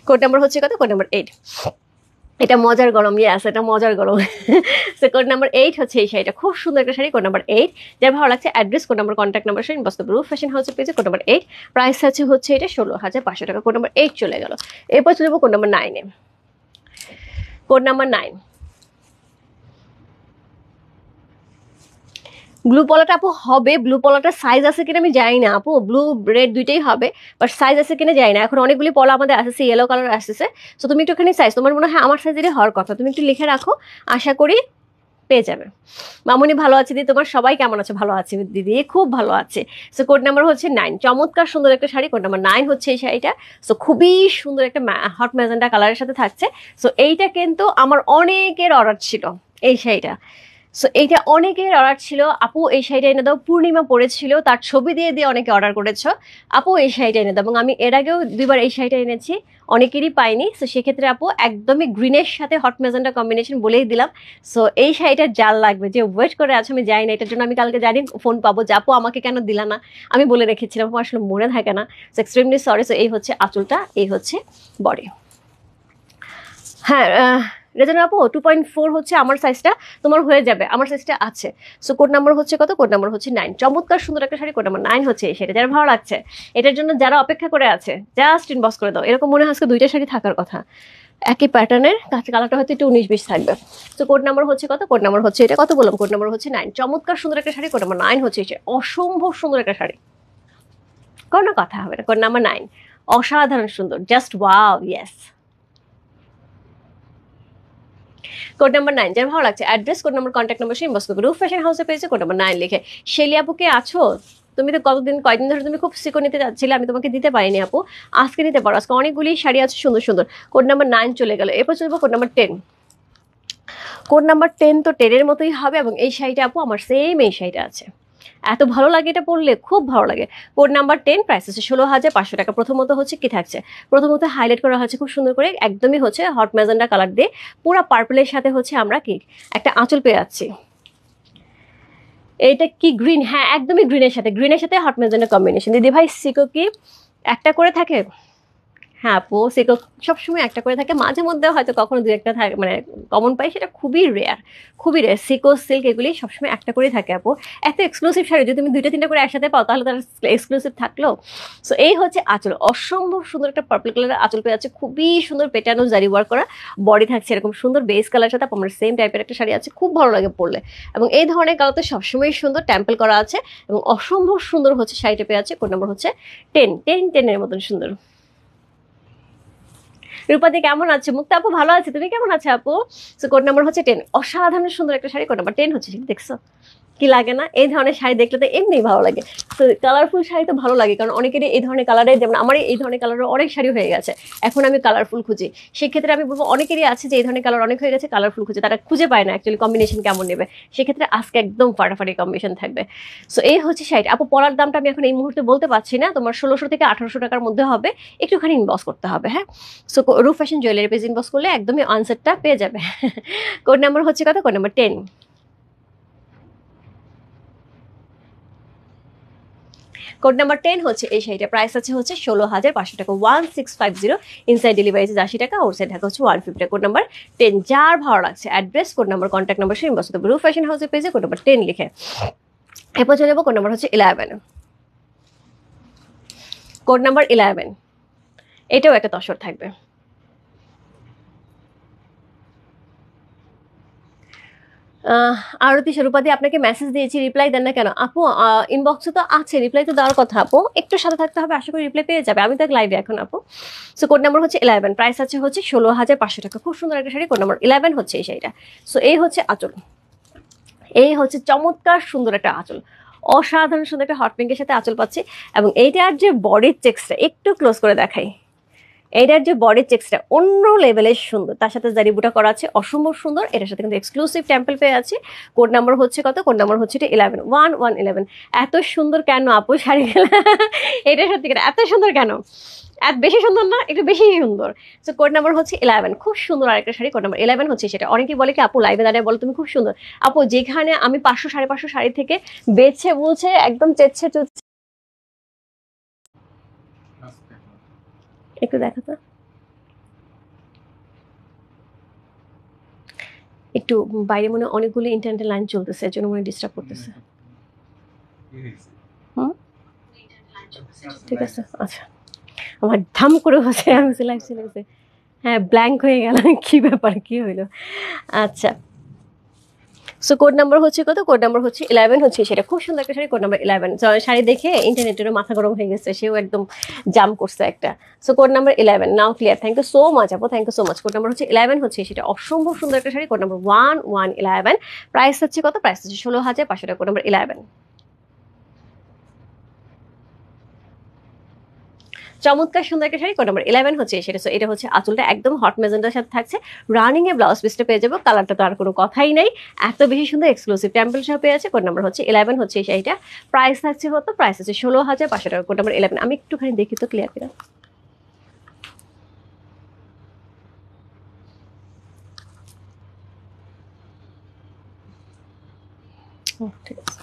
কোড নাম্বার হচ্ছে কত? Code number 8। এটা মজার গরম, ইয়াস এটা মজার গরম। সো কোড নাম্বার 8 হচ্ছে এই শাড়িটা, খুব সুন্দর একটা শাড়ি, কোড নাম্বার 8 যার ভালো লাগছে, address, code number, contact number সহ ইনবক্স করবে। রূপ ফ্যাশন হাউসের পেজে, কোড নাম্বার 8। প্রাইস আছে হচ্ছে এটা 16,500 টাকা। কোড নাম্বার 8 চলে গেল। এরপর চলে যাবো কোড নাম্বার 9 এ। কোড নাম্বার 9 ব্লু পলাটা আপু হবে। ব্লু পলাটার সাইজ আছে কিনা আমি জানি না আপু, ব্লু রেড দুইটাই হবে, বাট সাইজ আছে কিনা জানি না। এখন অনেকগুলি পলা আমাদের আসছে, ইয়েলো কালার আসতেছে। সো তুমি একটুখানি সাইজ, তোমার মনে হয় আমার সাইজেরই হওয়ার কথা, তুমি একটু লিখে রাখো, আশা করি পেয়ে যাবে। মামুনি ভালো আছে দিদি, তোমার সবাই কেমন আছে? ভালো আছে দিদি, খুব ভালো আছে। সো কোড নাম্বার হচ্ছে 9। চমৎকার সুন্দর একটা শাড়ি, কোড নাম্বার 9 হচ্ছে এই শাড়িটা। সো খুবই সুন্দর একটা হট ম্যাজেন্টা কালারের সাথে থাকছে। সো এইটা কিন্তু আমার অনেকের অর্ডার ছিল এই শাড়িটা। সো এইটা অনেকের অর্ডার ছিল, আপু এই শাড়িটা এনে দাও। পূর্ণিমা পড়েছিল, তার ছবি দিয়ে দিয়ে অনেকে অর্ডার করেছো, আপু এই শাড়িটা এনে দাও। এবং আমি এর আগেও 2বার এই শাড়িটা এনেছি, অনেকেরই পাইনি। সো সেক্ষেত্রে আপু একদমই গ্রিনের সাথে হট ম্যাজেন্টা কম্বিনেশন বলেই দিলাম। সো এই শাড়িটার জাল লাগবে, যে ওয়েট করে আছে আমি যাই না, এটার জন্য আমি কালকে জানি ফোন পাবো যে আপু আমাকে কেন দিলা না, আমি বলে রেখেছিলাম, আপু আসলে মনে থাকে না। So extremely sorry. সো এই হচ্ছে আঁচলটা, এই হচ্ছে বডি। হ্যাঁ রেজানা আপু 2.4 হচ্ছে আমার সাইজটা, তোমার হয়ে যাবে, আমার সাইজটা আছে। সো কোড নাম্বার হচ্ছে কত? কোড নাম্বার হচ্ছে 9। চমৎকার সুন্দর একটা শাড়ি, কোড নাম্বার 9 হচ্ছে এই শাড়ি। যারা ভালো লাগছে, এটার জন্য যারা অপেক্ষা করে আছে, জাস্ট ইনবক্স করে দাও। এরকম মনে হয় আজকে 2টা শাড়ি থাকার কথা, একই প্যাটার্নের, কালারটা হয়তো একটু 19-20 থাকবে। তো কোড নাম্বার হচ্ছে কত? কোড নাম্বার হচ্ছে এটা, কত বললাম? কোড নাম্বার হচ্ছে 9। চমৎকার সুন্দর একটা শাড়ি, কোড নাম্বার 9 হচ্ছে এই শাড়ি, অসম্ভব সুন্দর একটা শাড়ি, কোনো কথা হবে না। কোড নাম্বার 9 অসাধারণ সুন্দর, just wow, yes. Code number 9 যার ভালো লাগছে, address, code number, contact number সহ ইনবক্স করবে। রূপ ফ্যাশন হাউসে পেয়েছে, কোড নাম্বার 9 লিখে। শেলি আপু কে আছো? তুমি তো কয়েকদিন ধরে তুমি খুব সিকো নিতে যাচ্ছিলে, আমি তোমাকে দিতে পারিনি আপু, আজকে নিতে পারো। আজকে অনেকগুলি শাড়ি আছে সুন্দর সুন্দর। কোড নাম্বার 9 চলে গেল। এরপর চলবো কোড নাম্বার 10। কোড নাম্বার 10 তো 10-এর মতোই হবে, এবং এই শাড়িটা আপু আমার সেম এই শাড়িটা আছে, এত ভালো লাগে এটা পরলে, খুব ভালো লাগে। কোড নাম্বার 10, প্রাইস হচ্ছে 16,500 টাকা। প্রথমত হচ্ছে কি থাকছে, প্রথমত হাইলাইট করা হচ্ছে খুব সুন্দর করে, একদমই হচ্ছে হট ম্যাজেন্ডা কালার দিয়ে, পুরো পার্পলের সাথে হচ্ছে আমরা কি একটা আঁচল পেয়ে যাচ্ছি। এটা কি গ্রিন? হ্যাঁ একদমই গ্রিনের সাথে হট ম্যাজেন্ডা কম্বিনেশন। দিদি ভাই সিকো কি একটা করে থাকে? হ্যাঁ আপু সিকো সবসময় একটা করে থাকে, মাঝে মধ্যে হয়তো কখনো দু একটা থাকে, মানে কমন পাই, সেটা খুবই রেয়ার, খুবই রেয়ার। সিকো সিল্ক এগুলি সবসময় একটা করে থাকে আপু। এত এক্সক্লুসিভ শাড়ি যদি তুমি 2টা-3টা করে একসাথে পাও, তাহলে তার এক্সক্লুসিভ থাকলো। সো এই হচ্ছে আঁচল, অসম্ভব সুন্দর একটা পার্পল কালারের আঁচল পেয়ে যাচ্ছে, খুবই সুন্দর পেটানো জারি ওয়ার্ক করা, বডি থাকছে এরকম সুন্দর বেস কালার সাথে। আমার সেম টাইপের একটা শাড়ি আছে, খুব ভালো লাগে পরলে, এবং এই ধরনের কালার তো সবসময় সুন্দর, টেম্পল করা আছে, এবং অসম্ভব সুন্দর হচ্ছে শাড়িটা পেয়ে আছে। কোড নাম্বার হচ্ছে 10 মতন সুন্দর। রূপাদি কেমন আছে? মুক্তা আপু ভালো আছে, তুমি কেমন আছো আপু? সো কোড নাম্বার হচ্ছে 10, অসাধারণ সুন্দর একটা শাড়ি, কোড নাম্বার 10 হচ্ছে। দেখছো কি লাগে না? এই ধরনের শাড়ি দেখলে তো এমনি ভালো লাগে। তো কালারফুল শাড়ি তো ভালো লাগে, কারণ অনেকেরই এই ধরনের কালারে, যেমন আমার এই ধরনের কালারের অনেক শাড়ি হয়ে গেছে, এখন আমি কালারফুল খুঁজি। সেক্ষেত্রে আমি বলবো অনেকেরই আছে যে এই ধরনের কালার অনেক হয়ে গেছে, কালারফুল খুঁজে, তারা খুঁজে পায় না অ্যাকচুয়ালি কম্বিনেশন কেমন নেবে। সেক্ষেত্রে আজকে একদম ফাটাফাটি কম্বিনেশন থাকবে। সো এই হচ্ছে শাড়ি আপু। পরার দামটা আমি এখন এই মুহূর্তে বলতে পারছি না, তোমার 1600 থেকে 1800 টাকার মধ্যে হবে, একটুখানি ইনবক্স করতে হবে। হ্যাঁ সো রূপ ফ্যাশন জুয়েলারি পেজ ইনবক্স করলে একদমই আনসারটা পেয়ে যাবে। কোড নাম্বার হচ্ছে কত? Code number 10। কোড নাম্বার 10 হচ্ছে এই শাড়িটা, প্রাইস আছে হচ্ছে 16,500 টাকা, 1650। ইনসাইড ডেলিভারি চার্জ 80 টাকা, আউটসাইড ঢাকা হচ্ছে 150 টাকা। কোড নাম্বার 10 যার ভালো লাগছে, address, code number, contact number সেই ইনবক্স ব্লু ফ্যাশন হাউসের পেজে কোড নাম্বার 10 লিখে এরপর চলে যাবো কোড নাম্বার হচ্ছে 11। কোড নাম্বার 11, এটাও একটা তসর থাকবে। আরতি স্বরূপাদি আপনাকে মেসেজ দিয়েছি, রিপ্লাই দেন না কেন আপু? ইনবক্সে তো আছে, রিপ্লাই তো দেওয়ার কথা আপু, একটু সাথে থাকতে হবে, আশা করি রিপ্লাই পেয়ে যাবে। আমি তো লাইভে এখন আপু। সো কোড নাম্বার হচ্ছে 11, প্রাইস আছে হচ্ছে 16,500 টাকা। খুব সুন্দর একটা শাড়ি, কোড নাম্বার 11 হচ্ছে এই শাড়িটা। সো এই হচ্ছে আঁচল, এই হচ্ছে চমৎকার সুন্দর একটা আঁচল, অসাধারণ সুন্দর একটা হট পিঙ্কের সাথে আঁচল পাচ্ছি। এবং এইটার যে বডির চেক্সটা একটু ক্লোজ করে দেখাই, এইটার যে বডি চেক্সটা অন্য লেভেলের সুন্দর, তার সাথে জারি বুটা করা আছে, অসম্ভব সুন্দর। এটার সাথে কিন্তু এক্সক্লুসিভ টেম্পল পেয়ে আছে। কোড নাম্বার হচ্ছে কত? কোড নাম্বার হচ্ছে এটা 11, 1111। এত সুন্দর কেন আপু শাড়িগুলো? এটা সত্যি করে এত সুন্দর কেন? এত বেশি সুন্দর না? একটু বেশি সুন্দর। সো কোড নাম্বার হচ্ছে 11, খুব সুন্দর আরেকটা শাড়ি, কোড নাম্বার 11 হচ্ছে সেটা। অনেকেই বলে কি আপু লাইভে দাঁড়িয়ে বলো তুমি খুব সুন্দর। আপু যেখানে আমি 500 550 শাড়ি থেকে বেছে বুঝে একদম চেচ্ছে চুচ্ছে, একটু দেখো তো, একটু বাইরে মনে হয় অনেকগুলো ইন্টারনেটের লাইন চলতেছে, এর জন্য মনে ডিস্টার্ব করতেছে। ঠিক আছে, আচ্ছা। আমার ধাম করে বসে আমি লাইভ চলে গেছে, হ্যাঁ ব্ল্যাঙ্ক হয়ে গেল, কি ব্যাপার, কি হইলো? আচ্ছা, সো কোড নাম্বার হচ্ছে কত? কোড নাম্বার হচ্ছে 11 হচ্ছে সেটা। খুব সুন্দর একটা শাড়ি, কোড নাম্বার 11। শাড়ি দেখে ইন্টারনেটেরও মাথা গরম হয়ে গেছে, সেও একদম জাম করছে একটা। So code number 11 now clear. Thank you so much আপু, thank you so much. Code number হচ্ছে 11 হচ্ছে সেটা, অসম্ভব সুন্দর একটা শাড়ি, কোড নাম্বার 1111। প্রাইস হচ্ছে কত? প্রাইস হচ্ছে 16,500 টাকা, কোড নাম্বার 11। চমৎকার সুন্দর একটা শাড়ি, কোড নাম্বার 11 হচ্ছে সেটা। সো এটা হচ্ছে আঁচলটা একদম হট মেজেন্টার সাথে থাকছে, রানিং এ ব্লাউজ পিসটা পেয়ে যাবো। কালারটা তো আর কোনো কথাই নাই, এত বেশি সুন্দর, এক্সক্লুসিভ টেম্পল সহ পেয়ে আছে। কোড নাম্বার হচ্ছে 11 হচ্ছে এই শাড়িটা, প্রাইস থাকছে কত? প্রাইস হচ্ছে 16,500 টাকা, কোড নাম্বার 11। আমি একটুখানি দেখি তো ক্লিয়ার করে। ঠিক আছে,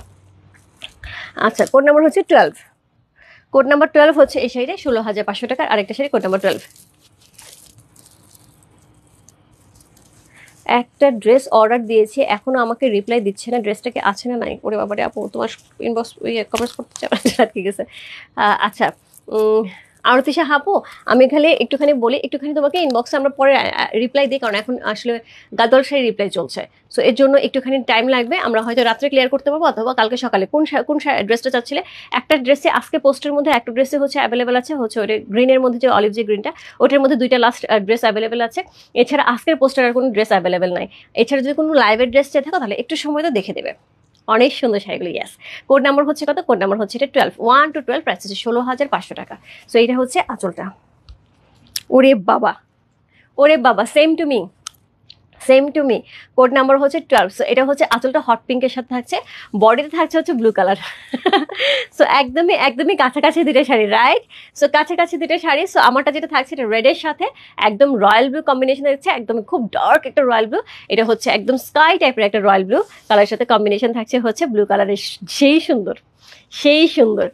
আচ্ছা। কোড নাম্বার হচ্ছে 12, কোড নাম্বার 12 হচ্ছে এই শাড়িটা, 16,500 টাকার আরেকটা শাড়ি, কোড নাম্বার 12। একটা ড্রেস অর্ডার দিয়েছি, এখনো আমাকে রিপ্লাই দিচ্ছে না, ড্রেসটা কি আছে না নাই? ওরে বাবারে আপু, তোমার ইনবক্স কমেন্টস করতে চাও আটকে গেছে। আচ্ছা, আরতিশা আপু, আমি খালি একটুখানি বলি, একটুখানি তোমাকে ইনবক্সে আমরা পরে রিপ্লাই দিই, কারণ এখন আসলে গাদল শাড়ি রিপ্লাই চলছে। সো এর জন্য একটুখানি টাইম লাগবে, আমরা হয়তো রাত্রে ক্লিয়ার করতে পারবো অথবা কালকে সকালে। কোন ড্রেসটা চাচ্ছিলে? একটা ড্রেসে আজকে পোস্টের মধ্যে একটা ড্রেসে হচ্ছে অ্যাভেলেবেল আছে হচ্ছে ওটা গ্রিনের মধ্যে, যে অলিভ যে গ্রিনটা, ওটার মধ্যে 2টা লাস্ট ড্রেস অ্যাভেলেবেল আছে। এছাড়া আজকের পোস্টার আর কোনো ড্রেস অ্যাভেলেবেল নাই। এছাড়া যদি কোনো লাইভের ড্রেস চেয়ে থাকো তাহলে একটু সময় তো দেখে দেবে, অনেক সুন্দর শাড়িগুলো। ইয়াস, কোড নাম্বার হচ্ছে কত? কোড নাম্বার হচ্ছে এটা 12, 1 to 12, প্রাইস হচ্ছে 16,500 টাকা। সো এটা হচ্ছে আঁচলটা। ওরে বাবা, ওরে বাবা, same to me, same to me. Code number হচ্ছে 12। সো এটা হচ্ছে আঁচলটা হট পিঙ্কের সাথে থাকছে, বডিতে থাকছে হচ্ছে ব্লু কালার। সো একদমই একদমই কাছাকাছি দুটো শাড়ি, রাইট? সো কাছাকাছি দুটো শাড়ি। সো আমারটা যেটা থাকছে এটা রেডের সাথে একদম রয়্যাল ব্লু কম্বিনেশন থাকছে, একদম খুব ডার্ক একটা রয়্যাল ব্লু। এটা হচ্ছে একদম স্কাই টাইপের একটা রয়্যাল ব্লু কালারের সাথে কম্বিনেশন থাকছে হচ্ছে ব্লু কালারের, সেই সুন্দর, সেই সুন্দর।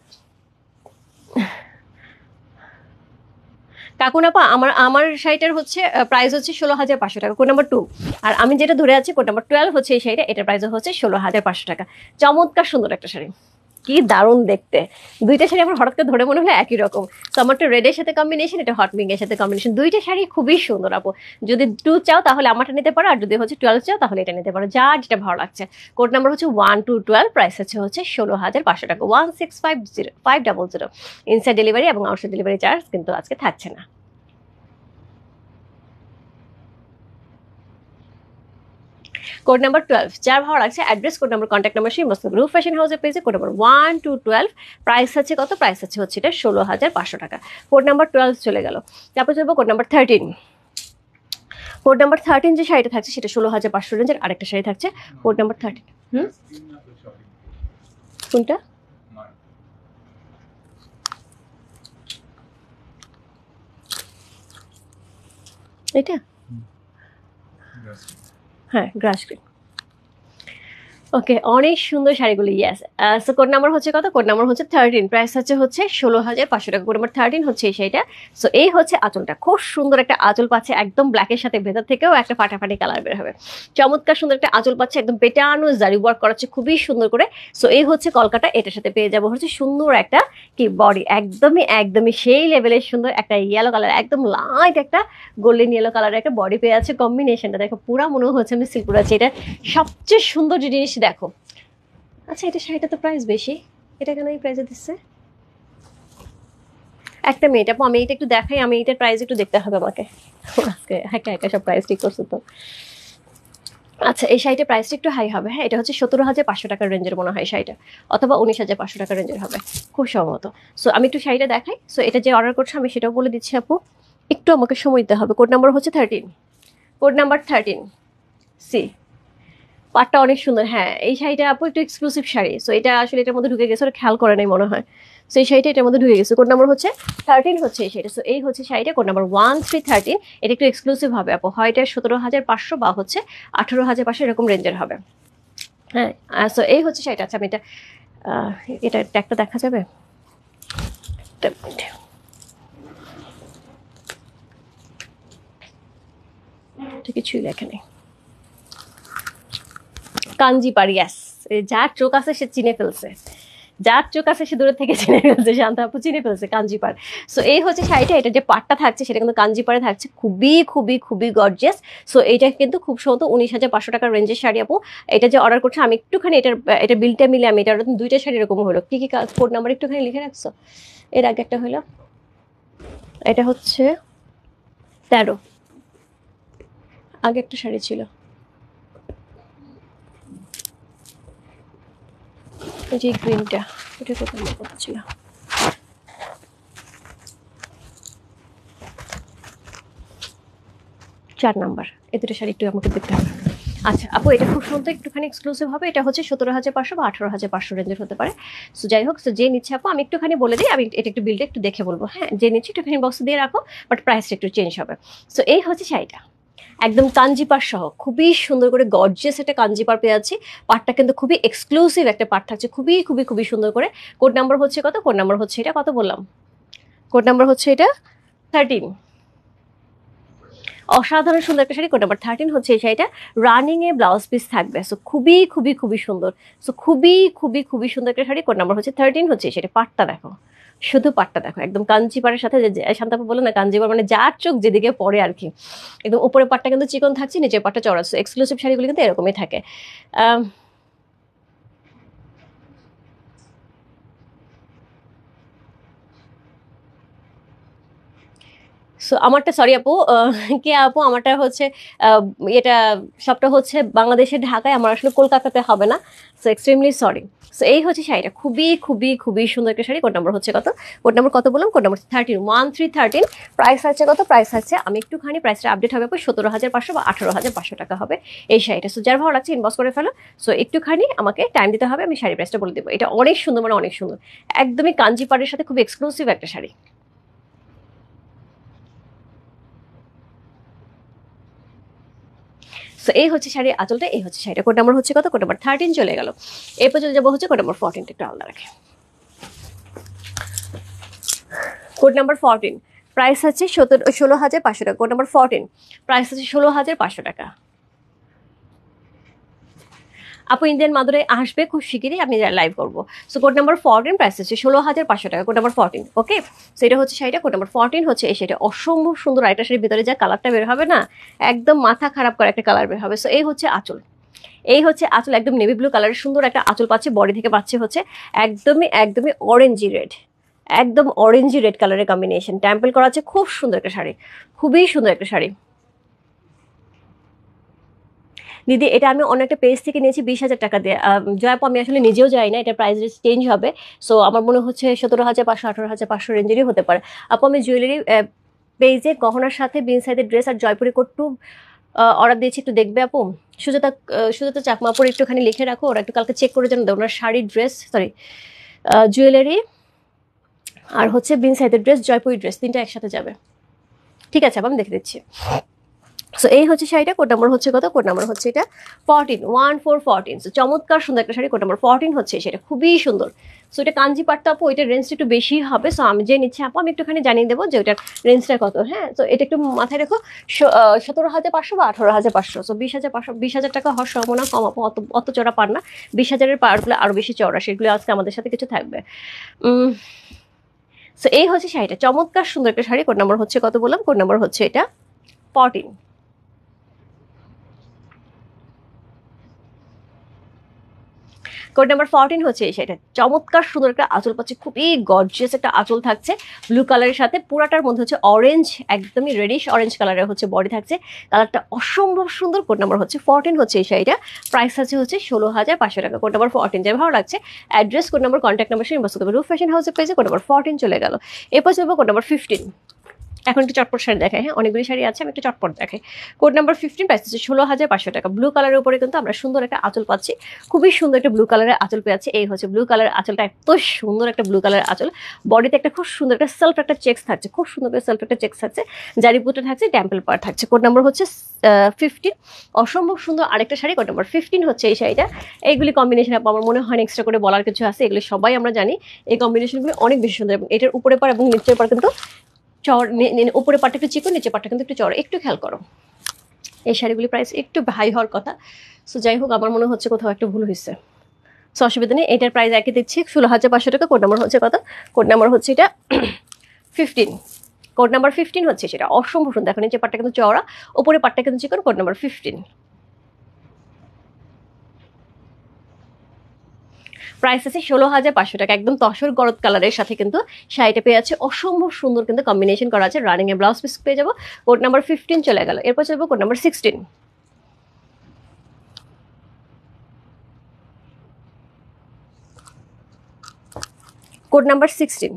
কাকুনাপা, আমার আমার শাড়িটার হচ্ছে প্রাইস হচ্ছে 16,500 টাকা, কোড নাম্বার 2। আর আমি যেটা ধরে আছি কোড নাম্বার 12 হচ্ছে এই শাড়িটা, এটার প্রাইস হচ্ছে 16,500 টাকা। চমৎকার সুন্দর একটা শাড়ি, কি দারুণ দেখতে। দুইটা শাড়ি আমার হঠাৎ করে ধরে মনে হলো একই রকম। তো আমারটা রেডের সাথে কম্বিনেশন, এটা হট পিঙ্কের সাথে কম্বিনেশন। দুইটা শাড়ি খুবই সুন্দর আপু, যদি 2 চাও তাহলে আমারটা নিতে পারো, আর যদি হচ্ছে 12 চাও তাহলে এটা নিতে পারো, যার যেটা ভালো লাগছে। কোড নাম্বার হচ্ছে 1 to 12, প্রাইস হচ্ছে 16,500 টাকা, 1650500। ইনসাইড ডেলিভারি এবং আউটসাইড ডেলিভারি চার্জ কিন্তু আজকে থাকছে না। কোড নাম্বার 12, যার ভালো লাগছে address, code number, contact number সেই মস্ত গ্রুপ ফ্যাশন হাউসের পেজে, কোড নাম্বার 1 to 12, প্রাইস আছে কত? প্রাইস হচ্ছে এটা 16,500 টাকা। কোড নাম্বার 12 চলে গেল, তারপর চলবো কোড নাম্বার 13। কোড নাম্বার 13 যে শাড়িটা থাকছে সেটা 16,500 রেঞ্জের আরেকটা শাড়ি থাকছে, কোড নাম্বার 13। কোনটা? এটা, হ্যাঁ গ্রাস গ্রিন। ওকে, অনেক সুন্দর শাড়িগুলো, ইয়েস। সো কোড নাম্বার হচ্ছে কত? কোড নাম্বার হচ্ছে 13, প্রাইস হচ্ছে 16,500 টাকা। কোড নাম্বার 13 হচ্ছে এই শাড়িটা। সো এই হচ্ছে আঁচলটা, খুব সুন্দর একটা আঁচল পাচ্ছে, একদম ব্ল্যাকের সাথে ভেতর থেকেও একটা ফাটাফাটি কালার বের হবে। চমৎকার সুন্দর একটা আঁচল পাচ্ছে, একদম পেটানো জারি ওয়ার্ক করা হচ্ছে খুবই সুন্দর করে। সো এই হচ্ছে কলকাতা, এটার সাথে পেয়ে যাবো হচ্ছে সুন্দর একটা কি বডি, একদমই একদমই সেই লেভেলের সুন্দর একটা ইয়েলো কালার, একদম লাইট একটা গোল্ডেন ইয়েলো কালারের একটা বডি পেয়ে আছে। কম্বিনেশনটা দেখো, পুরা মনে হচ্ছে আমি সিল্ক পরে আছি। এটা সবচেয়ে সুন্দর যে জিনিস দেখো। আচ্ছা, এটা শাড়িটা তো প্রাইস বেশি, এটা কেন এই প্রাইসে দিচ্ছে? একটা মিনিট আপু, আমি এটা একটু দেখাই, আমি এটার প্রাইস একটু দেখতে হবে আমাকে। আজকে একা একা সব প্রাইস ঠিক করছো তো। আচ্ছা, এই শাড়িটার প্রাইসটা একটু হাই হবে। হ্যাঁ, এটা হচ্ছে 17,500 টাকার রেঞ্জের মনে হয় শাড়িটা, অথবা 19,500 টাকার রেঞ্জের হবে খুব সম্ভবত। সো আমি একটু শাড়িটা দেখাই। সো এটা যে অর্ডার করছে আমি সেটাও বলে দিচ্ছি আপু, একটু আমাকে সময় দিতে হবে। কোড নাম্বার হচ্ছে 13, কোড নাম্বার 13 সি। পাটটা অনেক সুন্দর। হ্যাঁ, এই শাড়িটা আপু একটু এক্সক্লুসিভ শাড়ি। সো এটা আসলে এটার মধ্যে ঢুকে গেছে, ওরা খেয়াল করে নাই মনে হয়। সো এই শাড়িটা এটার মধ্যে ঢুকে গেছে। কোড নাম্বার হচ্ছে 13 হচ্ছে এই শাড়িটা। সো এই হচ্ছে শাড়িটা, কোড নাম্বার 1313। এটা একটু এক্সক্লুসিভ হবে আপু, হয় এটা 17,500 বা হচ্ছে 18,500 এরকম রেঞ্জের হবে। হ্যাঁ, সো এই হচ্ছে শাড়িটা। আচ্ছা, আমি এটা ট্যাগটা দেখা যাবে? কিছুই লেখা নেই। কাঞ্জিপাড়, ইয়াস। যার চোখ আছে সে চিনে ফেলছে, যার চোখ আছে সে দূরে থেকে চিনে ফেলছে, শান্তা আপু চিনে ফেলছে কাঞ্জিপাড়। সো এই হচ্ছে শাড়িটা, এটা যে পাটটা থাকছে সেটা কিন্তু কাঞ্জিপাড়ে থাকছে, খুবই খুবই খুবই গর্জিয়াস। সো এইটা কিন্তু খুব সম্ভবত 19,500 টাকার রেঞ্জের শাড়ি আপু। এটা যে অর্ডার করছে আমি একটুখানি এটা বিলটা মিলে আমি এটা দুইটা শাড়ি এরকম হলো। কি কি কোড নাম্বার একটুখানি লিখে রাখছো? এর আগে একটা হলো, এটা হচ্ছে 13, আগে একটা শাড়ি ছিল, যে গ্রিনটা, এটা কোথায় কথা ছিল? 4 নাম্বার। এই দুটো শাড়ি একটু আমাকে দেখতে হবে। আচ্ছা আপু, এটা খুব সুন্দর, একটুখানি এক্সক্লুসিভ হবে। এটা হচ্ছে 17,500 বা 18,500 রেঞ্জের হতে পারে। সো যাই হোক, সো যে নিচ্ছে আপু আমি একটুখানি বলে দিই, আমি এটা একটু বিলটা একটু দেখে বলবো। হ্যাঁ, যে নিচ্ছে একটুখানি বক্স দিয়ে রাখো, বাট প্রাইসটা একটু চেঞ্জ হবে। সো এই হচ্ছে শাড়িটা, একদম কাঞ্জিপার সহ খুবই সুন্দর করে গর্জিয়াস একটা কাঞ্জিপার পেয়ে যাচ্ছি। পাটটা কিন্তু খুবই এক্সক্লুসিভ একটা পাট থাকছে, খুবই খুবই খুবই সুন্দর করে। কোড নাম্বার হচ্ছে কত? কোড নাম্বার হচ্ছে এটা, কত বললাম? কোড নাম্বার হচ্ছে এটা 13। অসাধারণ সুন্দর একটা শাড়ি, কোড নাম্বার 13 হচ্ছে এই শাড়িটা। রানিং এ ব্লাউজ পিস থাকবে। সো খুবই খুবই খুবই সুন্দর। সো খুবই খুবই খুবই সুন্দর একটা শাড়ি, কোড নাম্বার হচ্ছে 13 হচ্ছে এই শাড়ি। পাটটা দেখো, শুধু পাটটা দেখো, একদম কাঞ্জিপাড়ের সাথে যে শান্তাপু বলো না, কাঞ্জিপাড় মানে যার চোখ যেদিকে পড়ে আর কি। একদম উপরে পাটটা কিন্তু চিকন থাকছে, নিচের পাটটা চড়া। এক্সক্লুসিভ শাড়িগুলো কিন্তু এরকমই থাকে। সো আমারটা, সরি আপু, কে আপু, আমারটা হচ্ছে এটা সবটা হচ্ছে বাংলাদেশের ঢাকায়, আমার আসলে কলকাতাতে হবে না। So extremely sorry. সো এই হচ্ছে শাড়িটা, খুবই খুবই খুবই সুন্দর একটা শাড়ি। কোড নাম্বার হচ্ছে কত? কোড নাম্বার কত বললাম? কোড নাম্বার 13 প্রাইস আছে কত? প্রাইস আছে, আমি একটুখানি প্রাইসটা আপডেট হবে, 17,500 বা 18,500 টাকা হবে এই শাড়িটা। সো যার ভালো লাগছে ইনবক্স করে ফেলো। সো একটুখানি আমাকে টাইম দিতে হবে, আমি শাড়ি প্রাইসটা বলে দেবো। এটা অনেক সুন্দর, মানে অনেক সুন্দর, একদমই কাঞ্জিপাড়ের সাথে খুব এক্সক্লুসিভ একটা শাড়ি। সো এই হচ্ছে শাড়ির আঁচলটা, এই হচ্ছে শাড়িটা। কোড নাম্বার হচ্ছে কত? কোড নাম্বার 13 চলে গেল। এরপর চলে যাবো হচ্ছে কোড নাম্বার 14, একটু আলাদা রাখে। কোড নাম্বার 14 প্রাইস আছে 16,500 টাকা। কোড নাম্বার 14 প্রাইস আছে 16,500 টাকা। আপু ইন্ডিয়ান মাদুরে আসবে খুব শিগগিরই, আমি লাইভ করবো। সো কোড নাম্বার 14 প্রাইস হচ্ছে 16,500 টাকা। কোড নাম্বার 14, ওকে। সেটা হচ্ছে শাড়িটা, কোড নাম্বার 14 হচ্ছে এই শাড়িটা। অসম্ভব সুন্দর একটা শাড়ির ভিতরে যা কালারটা বের হবে না, একদম মাথা খারাপ করা একটা কালার বের হবে। সো এই হচ্ছে আঁচল, এই হচ্ছে আঁচল, একদম নেভি ব্লু কালারের সুন্দর একটা আঁচল পাচ্ছে। বডি থেকে পাচ্ছে হচ্ছে একদমই একদমই অরেঞ্জি রেড, একদম অরেঞ্জি রেড কালারের কম্বিনেশন, টেম্পল করা আছে। খুব সুন্দর একটা শাড়ি, খুবই সুন্দর একটা শাড়ি। দিদি এটা আমি অন্য একটা পেজ থেকে নিয়েছি 20,000 টাকা দিয়ে। জয়াপু আমি আসলে নিজেও যাই না, এটা প্রাইস চেঞ্জ হবে। সো আমার মনে হচ্ছে 17,500 18,500 রেঞ্জেরই হতে পারে। আপু আমি জুয়েলারি পেজে গহনার সাথে বিন সাইজের ড্রেস আর জয়পুরি কোট্টু অর্ডার দিয়েছি, একটু দেখবে আপু? সুজাতা সুজাতা চাকমা আপুর একটুখানি লিখে রাখো, ওরা একটু কালকে চেক করে যেন দেয়। ওনার শাড়ি, ড্রেস, সরি জুয়েলারি আর হচ্ছে বিন সাইজের ড্রেস, জয়পুরি ড্রেস, তিনটা একসাথে যাবে। ঠিক আছে আপু, আমি দেখে দিচ্ছি। সো সো এই হচ্ছে শাড়িটা, কোড নাম্বার হচ্ছে কত, কোড নাম্বার হচ্ছে এটা 14, 1414। সো চমৎকার সুন্দর একটা শাড়ি, কোড নাম্বার 14 হচ্ছে সেটা, খুবই সুন্দর। সো এটা কাঞ্জি পাটটা আপু, এটার রেঞ্জটা একটু বেশি হবে। সো আমি যে নিচ্ছি আপু, আমি একটুখানি জানিয়ে দেবো যে ওটার রেঞ্জটা কত। হ্যাঁ, তো এটা একটু মাথায় রেখো, 17,500 বা 18,500। সো 20,500, 20,000 টাকা হওয়ার সম্ভাবনা কম আপু, অত চড়া পার না। 20,000-এর পারগুলো আরো বেশি চড়া, সেগুলো আজকে আমাদের সাথে কিছু থাকবে। সো এই হচ্ছে শাড়িটা, চমৎকার সুন্দর একটা শাড়ি। কোড নাম্বার হচ্ছে কত বললাম, কোড নাম্বার হচ্ছে এটা 14। কোড নাম্বার 14 হচ্ছে এই শাড়িটা, চমৎকার সুন্দর একটা আঁচল পাচ্ছে, খুবই গর্জিয়াস একটা আঁচল থাকছে ব্লু কালারের সাথে। পুরাটার মধ্যে হচ্ছে অরেঞ্জ, একদমই রেডিশ অরেঞ্জ কালারের হচ্ছে বডি থাকছে, কালারটা অসম্ভব সুন্দর। কোড নাম্বার হচ্ছে 14 হচ্ছে এই শাড়িটা, প্রাইস আছে হচ্ছে 16,500 টাকা। কোড নাম্বার 14, যাই ভালো লাগছে address, code number, contact number inbox করতে হবে। রূপ ফ্যাশন হাউসের পেজে কোড নাম্বার 14 চলে গেল। এরপর চলবো কোড নাম্বার 15। এখন একটু চটপট শাড়ি দেখাই। হ্যাঁ, অনেকগুলি শাড়ি আছে, আমি একটু চটপট দেখাই। কোড নাম্বার 15, প্রাইস হচ্ছে 16,500 টাকা। ব্লু কালারের উপরে কিন্তু আমরা সুন্দর একটা আঁচল পাচ্ছি, খুবই সুন্দর একটা ব্লু কালারের আঁচল পেয়েছি। এই হচ্ছে ব্লু কালারের আঁচলটা, এত সুন্দর একটা ব্লু কালারের আঁচল। বডিতে একটা খুব সুন্দর একটা সেলফ একটা চেক্স থাকছে, খুব সুন্দর করে সেলফ একটা চেক্স থাকছে, জারিপুটা থাকছে, টেম্পল পার থাকছে। কোড নাম্বার হচ্ছে 15, অসম্ভব সুন্দর আরেকটা শাড়ি। কোড নাম্বার 15 হচ্ছে এই শাড়িটা। এইগুলি কম্বিনেশন আমার মনে হয় এক্সট্রা করে বলার কিছু আছে, এগুলি সবাই আমরা জানি। এই কম্বিনেশনগুলো অনেক বেশি সুন্দর, এবং এটার উপরে পার এবং নিচের পার কিন্তু চড়, উপরে পাটটা একটু চিকন, নিচে পাটটা কিন্তু একটু চড়, একটু খেয়াল করো। এই শাড়িগুলি প্রাইস একটু হাই হওয়ার কথা। সো যাই হোক, আমার মনে হচ্ছে কোথাও একটু ভুল হয়েছে। সো অসুবিধা নেই, এটার প্রাইস একই দিচ্ছি 16,500 টাকা। কোড নাম্বার হচ্ছে কত, কোড নাম্বার হচ্ছে এটা 15। কোড নাম্বার 15 হচ্ছে সেটা, অসম্ভব সুন্দর। দেখো নিচে পাটটা কিন্তু চওড়া, উপরে পাটটা কিন্তু চিকন। কোড নাম্বার 15, প্রাইস আছে 16,500 টাকা। একদম তসর গরদ কালারের সাথে কিন্তু শাড়িটা পেয়ে যাচ্ছে, অসম্ভব সুন্দর কিন্তু কম্বিনেশন করা আছে। রানিং এ ব্লাউজ পিস পেয়ে যাবো। কোড নাম্বার 15 চলে গেল। এরপর চলবো code number 16। Code number 16,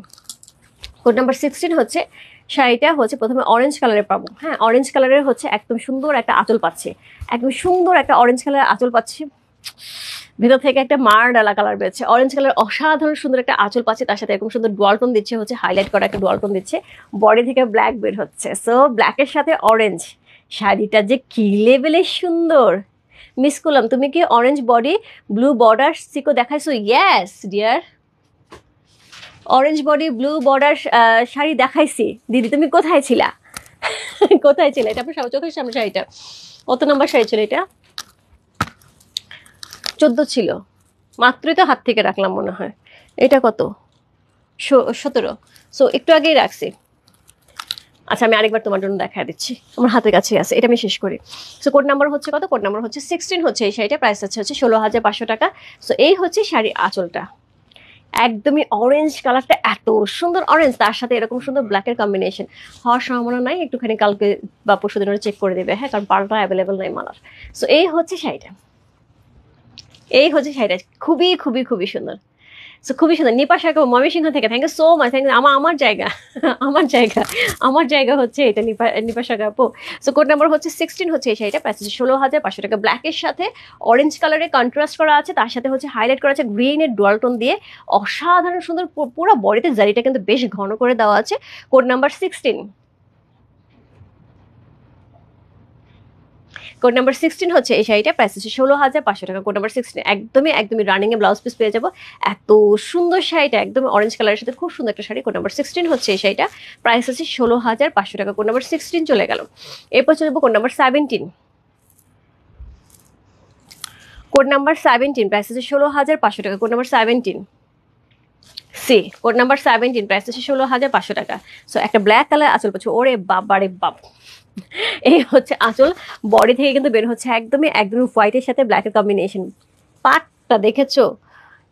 code number 16 হচ্ছে শাড়িটা হচ্ছে প্রথমে অরেঞ্জ কালারের পাবো। হ্যাঁ, অরেঞ্জ কালারের হচ্ছে একদম সুন্দর একটা আঁচল পাচ্ছে, একদম সুন্দর একটা অরেঞ্জ কালারের আঁচল পাচ্ছি। ভেতর থেকে একটা মার ডালা কালার বেরোচ্ছে, অরেঞ্জ কালার অসাধারণ সুন্দর একটা আঁচল পাচ্ছে, তার সাথে এরকম সুন্দর ডুয়াল টোন দিচ্ছে, হচ্ছে হাইলাইট করা একটা ডুয়াল টোন দিচ্ছে। বডি থেকে ব্ল্যাক বের হচ্ছে, সো ব্ল্যাকের সাথে অরেঞ্জ, শাড়িটা যে কি লেভেলের সুন্দর। মিস করলাম, তুমি কি অরেঞ্জ বডি ব্লু বর্ডার সিকো দেখাইছো? Yes dear, orange body blue border sari দেখাইছি। দিদি তুমি কোথায় ছিলা? কোথায় ছিল? এটা আপনার চোখের সামনে শাড়িটা। কত নম্বর শাড়ি ছিল এটা? 14 ছিল, মাত্রই তো হাত থেকে রাখলাম মনে হয়। এটা কত? 17। সো একটু আগেই রাখছি। আচ্ছা, আমি আরেকবার তোমার জন্য দেখা দিচ্ছি, আমার হাতের কাছে আছে, এটা আমি শেষ করি। সো কোড নাম্বার হচ্ছে কত, কোড নাম্বার হচ্ছে 16 হচ্ছে এই শাড়িটা, প্রাইস হচ্ছে 16,500 টাকা। সো এই হচ্ছে শাড়ি আঁচলটা, একদমই অরেঞ্জ কালারটা, এত সুন্দর অরেঞ্জ, তার সাথে এরকম সুন্দর ব্ল্যাকের কম্বিনেশন হওয়ার সম্ভাবনা নাই। একটুখানি কালকে বা পরশু দিন চেক করে দেবে, হ্যাঁ, কারণ পাল্টা অ্যাভেলেবেল নাই মালার। সো এই হচ্ছে শাড়িটা, এই হচ্ছে শাড়িটা, খুবই খুবই খুবই সুন্দর। সো খুবই সুন্দর। নিপা শাখা ময়মনসিংহ থেকে, thank you so much. Thank you, আমার জায়গা, আমার জায়গা, আমার জায়গা হচ্ছে এটা, নিপা শাখা আপু। সো কোড নাম্বার হচ্ছে 16 হচ্ছে এই শাড়িটা, প্রাইস হচ্ছে 16,500 টাকা। ব্ল্যাকের সাথে অরেঞ্জ কালারের কন্ট্রাস্ট করা আছে, তার সাথে হচ্ছে হাইলাইট করা আছে গ্রিনের ডুয়াল টোন দিয়ে, অসাধারণ সুন্দর। পুরো বডিতে জারিটা কিন্তু বেশ ঘন করে দেওয়া আছে। কোড নাম্বার 16, কোড নাম্বার 16 হচ্ছে এই শাড়িটা, প্রাইস হচ্ছে 16,500 টাকা। কোড নাম্বার 16, একদমই একদমই রানিং এ ব্লাউজ পিস পেয়ে যাবো। এত সুন্দর শাড়িটা, একদম অরেঞ্জ কালারের সাথে খুব সুন্দর একটা শাড়ি। কোড নাম্বার 16 হচ্ছে এই শাড়িটা, প্রাইস হচ্ছে 16,500 টাকা। কোড নাম্বার 16 চলে গেল। এরপর চলে যাবো code number 17। Code number 17, price হচ্ছে 16,500 টাকা। Code number 17 C, code number 17, price হচ্ছে 16,500 টাকা। সো একটা ব্ল্যাক কালার আঁচল পাচ্ছ, ওরে বাবারে বাপ। এই হচ্ছে আঁচল, বডি থেকে কিন্তু বের হচ্ছে একদমই একদমই হোয়াইটের সাথে ব্ল্যাকের কম্বিনেশন। পাটটা দেখেছো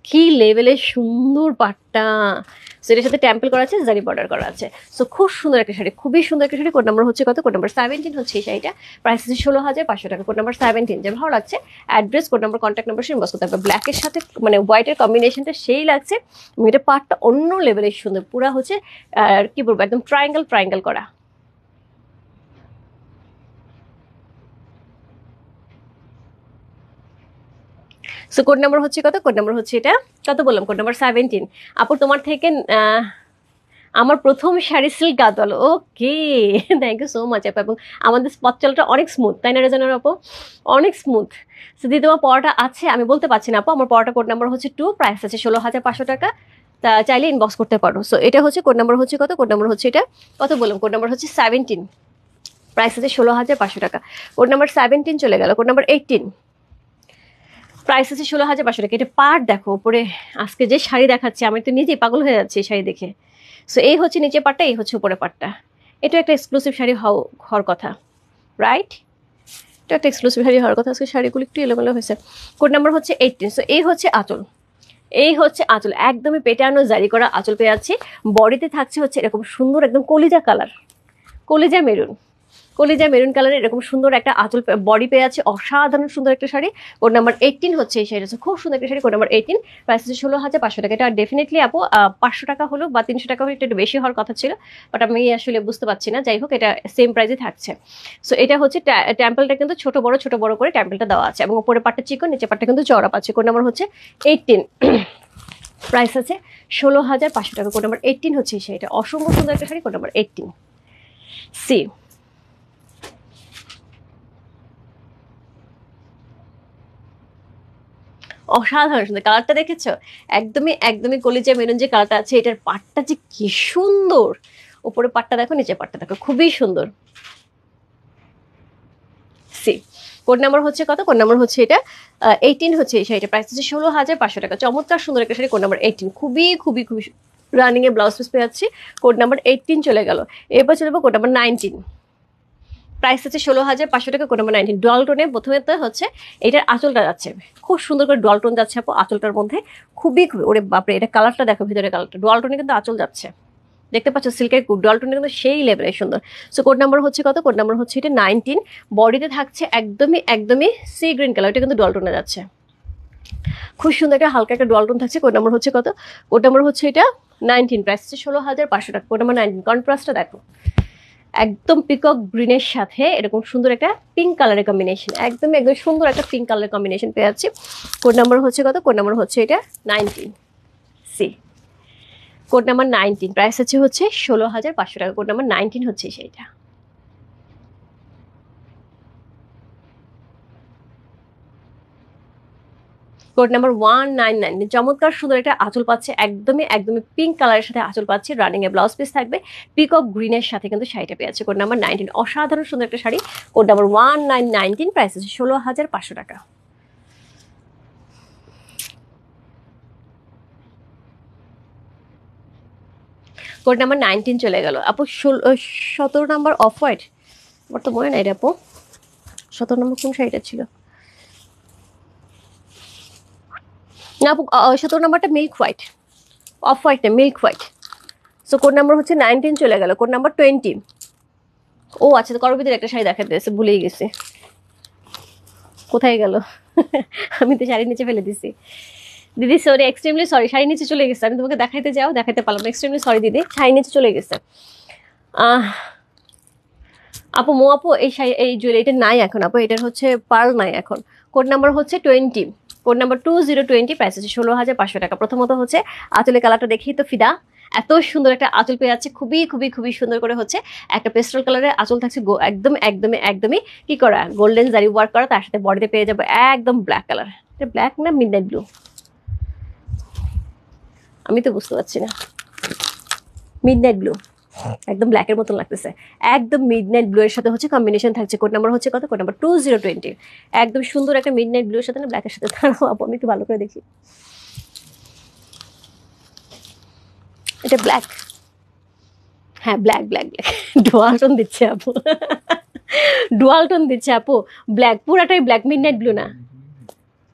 কি লেভেলের সুন্দর পাটটা। সো এটার সাথে টেম্পল করা আছে, জারি বর্ডার করা আছে। সো খুব সুন্দর একটা শাড়ি, খুবই সুন্দর একটা শাড়ি। কোড নাম্বার হচ্ছে কত, কোড নাম্বার 17 হচ্ছে এই শাড়িটা, প্রাইস হচ্ছে 16,500 টাকা। কোড নাম্বার 17, যে ভালো লাগছে address, code number, contact number inbox করতে হবে। ব্ল্যাকের সাথে মানে হোয়াইটের কম্বিনেশনটা সেই লাগছে, এটা পাটটা অন্য লেভেলের সুন্দর, পুরা হচ্ছে কি বলবো, একদম ট্রায়াঙ্গেল ট্রায়াঙ্গেল করা। সো কোড নাম্বার হচ্ছে কত, কোড নাম্বার হচ্ছে এটা কত বললাম, কোড নাম্বার 17। আপু তোমার থেকে আমার প্রথম sari silk Gadwal. Okay, thank you so much আপু। এবং আমাদের পথ চলাটা অনেক স্মুথ, তাই না রেজানার আপু? অনেক স্মুথ। সো দিদি তোমার পড়াটা আছে, আমি বলতে পারছি না আপু। আমার পড়াটা কোড নাম্বার হচ্ছে 2, প্রাইস আছে 16,500 টাকা। তা চাইলে ইনবক্স করতে পারো। সো এটা হচ্ছে কোড নাম্বার হচ্ছে কত, কোড নাম্বার হচ্ছে এটা কত বললাম, কোড নাম্বার হচ্ছে 17, প্রাইস আছে 16,500 টাকা। কোড নাম্বার 17 চলে গেল। কোড নাম্বার 18, প্রাইস আছে 16,500 টাকা। এটা পার দেখো উপরে, আজকে যে শাড়ি দেখাচ্ছি আমি তো নিজেই পাগল হয়ে যাচ্ছি এই শাড়ি দেখে। সো এই হচ্ছে নিচে পাটটা, এই হচ্ছে উপরে পাটটা। এটা একটা এক্সক্লুসিভ শাড়ি হওয়ার কথা, রাইট? এটা একটা এক্সক্লুসিভ শাড়ি হওয়ার কথা। আজকে শাড়িগুলো একটু এলোমেলো হয়েছে। কোড নাম্বার হচ্ছে 18। সো এই হচ্ছে আঁচল, এই হচ্ছে আঁচল, একদমই পেটানো জারি করা আঁচল পেয়ে যাচ্ছি। বডিতে থাকছে হচ্ছে এরকম সুন্দর একদম কলিজা কালার, কলিজা মেরুন, কলিজা মেরুন কালারের এরকম সুন্দর একটা আঁচল বডি পেয়ে আছে। অসাধারণ সুন্দর একটা শাড়ি। কোড নাম্বার 18 হচ্ছে এই শাড়িটা, খুব সুন্দর একটা শাড়ি। কোড নাম্বার 18, প্রাইস হচ্ছে 16,500 টাকা। এটা ডেফিনেটলি আপু 500 টাকা হলো বা 300 টাকা হলো একটু বেশি হওয়ার কথা ছিল, বাট আমি আসলে বুঝতে পারছি না। যাই হোক, এটা সেম প্রাইসে থাকছে। সো এটা হচ্ছে টেম্পলটা কিন্তু ছোট বড় করে টেম্পলটা দেওয়া আছে, এবং উপরে পাটটা চিকন, নিচে পাটটা কিন্তু চওড়া পাচ্ছে। কোড নাম্বার হচ্ছে 18, প্রাইস আছে 16,500 টাকা। কোড নাম্বার 18 হচ্ছে এই শাড়িটা, অসম্ভব সুন্দর একটা শাড়ি। Code number 18 C. অসাধারণ সুন্দর কালারটা, দেখেছো? একদমই একদমই কলিজা মেরুন যে কালারটা আছে, এটার পাটটা যে কি সুন্দর। উপরে পাটটা দেখো, নিচে পাটটা দেখো, খুবই সুন্দর। সি। কোড নাম্বার হচ্ছে কত, কোড নাম্বার হচ্ছে এটা 18 হচ্ছে এই শাড়িটা, প্রাইস হচ্ছে 16,500 টাকা। চমৎকার সুন্দর একটা শাড়ি। কোড নাম্বার 18, খুবই খুবই খুবই রানিং এ ব্লাউজ পিস পেয়ে যাচ্ছি। কোড নাম্বার 18 চলে গেল। এবার চলে যাবো কোড নাম্বার 19, প্রাইস হচ্ছে 16,500 টাকা। কোড নাম্বার 19 ডুয়াল টোনে। প্রথমে তো হচ্ছে এটার আঁচলটা যাচ্ছে খুব সুন্দর করে, ডুয়াল টোন যাচ্ছে আপু আঁচলটার মধ্যে, খুবই খুবই, ওরে বাপরে, এটা কালারটা দেখো, ভিতরে কালারটা ডুয়াল টোনে কিন্তু আঁচল যাচ্ছে, দেখতে পাচ্ছ? সিল্কের ডুয়াল টোনে কিন্তু সেই লেভেলের সুন্দর। সো কোড নাম্বার হচ্ছে কত, কোড নাম্বার হচ্ছে এটা 19। বডিতে থাকছে একদমই একদমই সি গ্রিন কালার, এটা কিন্তু ডুয়াল টোনে যাচ্ছে, খুব সুন্দর একটা হালকা একটা ডুয়াল টোন থাকছে। কোড নাম্বার হচ্ছে কত, কোড নাম্বার হচ্ছে এটা 19, প্রাইস হচ্ছে 16,500 টাকা। কোড নাম্বার 19, কন্ট্রাস্টটা দেখো, একদম পিকক গ্রিনের সাথে এরকম সুন্দর একটা পিঙ্ক কালারের কম্বিনেশন, একদম একদম সুন্দর একটা পিঙ্ক কালারের কম্বিনেশন পেয়ে যাচ্ছি। কোড নাম্বার হচ্ছে কত, কোড নাম্বার হচ্ছে এটা 19 সি। কোড নাম্বার 19, প্রাইস হচ্ছে 16,500 টাকা। কোড নাম্বার 19 হচ্ছে সেইটা। কোড নাম্বার 199, চমৎকার সুন্দর একটা আঁচল পাচ্ছে, একদমই একদমই পিঙ্ক কালারের সাথে আঁচল পাচ্ছে। রানিং এ ব্লাউজ পিস থাকবে, পিকক গ্রিনের সাথে কিন্তু শাড়িটা পেয়ে যাচ্ছে। কোড নাম্বার 19, অসাধারণ সুন্দর একটা শাড়ি। কোড নাম্বার 1919, প্রাইস হচ্ছে 16,500 টাকা। কোড নাম্বার 19 চলে গেল আপু। 17 নাম্বার অফ হোয়াইট, আমার তো মনে নাই রে আপু, 17 নম্বর কোন শাড়িটা ছিল না আপু? 17 নাম্বারটা মিল্ক হোয়াইট, অফ হোয়াইট না, milk white. So code number হচ্ছে 19 চলে গেল। কোড নাম্বার 20, ও আচ্ছা, তো করবিদের একটা শাড়ি দেখাতে দিয়েছে, ভুলেই গেছি, কোথায় গেল? আমি তো শাড়ি নিচে ফেলে দিছি দিদি, সরি, এক্সট্রিমলি সরি, শাড়ি নিচে চলে গেছে। আমি তোমাকে দেখাইতে যাও, দেখাইতে পারলাম না, এক্সট্রিমলি সরি দিদি, শাড়ি নিচে চলে গেছে। আপু মো আপু, এই শাড়ি এই জুয়েলারিটা নাই এখন আপু, এটার হচ্ছে পার্ল নাই এখন। কোড নাম্বার হচ্ছে 20, কোড নাম্বার 2020, প্রাইস হচ্ছে 16,500 টাকা। প্রথমত হচ্ছে আঁচলের কালারটা দেখি তো ফিদা, এত সুন্দর একটা আঁচল পেয়ে যাচ্ছে, খুবই খুবই খুবই সুন্দর করে হচ্ছে একটা পেস্টাল কালারের আঁচল থাকছে, একদম একদমই একদমই কি করা, গোল্ডেন জারি ওয়ার্ক করা, তার সাথে বডিতে পেয়ে যাবো একদম ব্ল্যাক কালার। এটা ব্ল্যাক না মিডনাইট ব্লু, আমি তো বুঝতে পারছি না, মিডনাইট ব্লু, একদম ব্ল্যাকের মতন লাগতেছে, একদম মিডনাইট ব্লু এর সাথে হচ্ছে কম্বিনেশন থাকছে। কোড নাম্বার হচ্ছে কত, কোড নাম্বার 2020, একদম সুন্দর একটা মিডনাইট ব্লু এর সাথে না ব্ল্যাকের সাথে। দাঁড়াও আপু, আমি একটু ভালো করে দেখি, এটা ব্ল্যাক, হ্যাঁ black black black, dual tone দিচ্ছে আপু, ডুয়াল টোন দিচ্ছে আপু, ব্ল্যাক পুরাটাই ব্ল্যাক, মিডনাইট ব্লু না,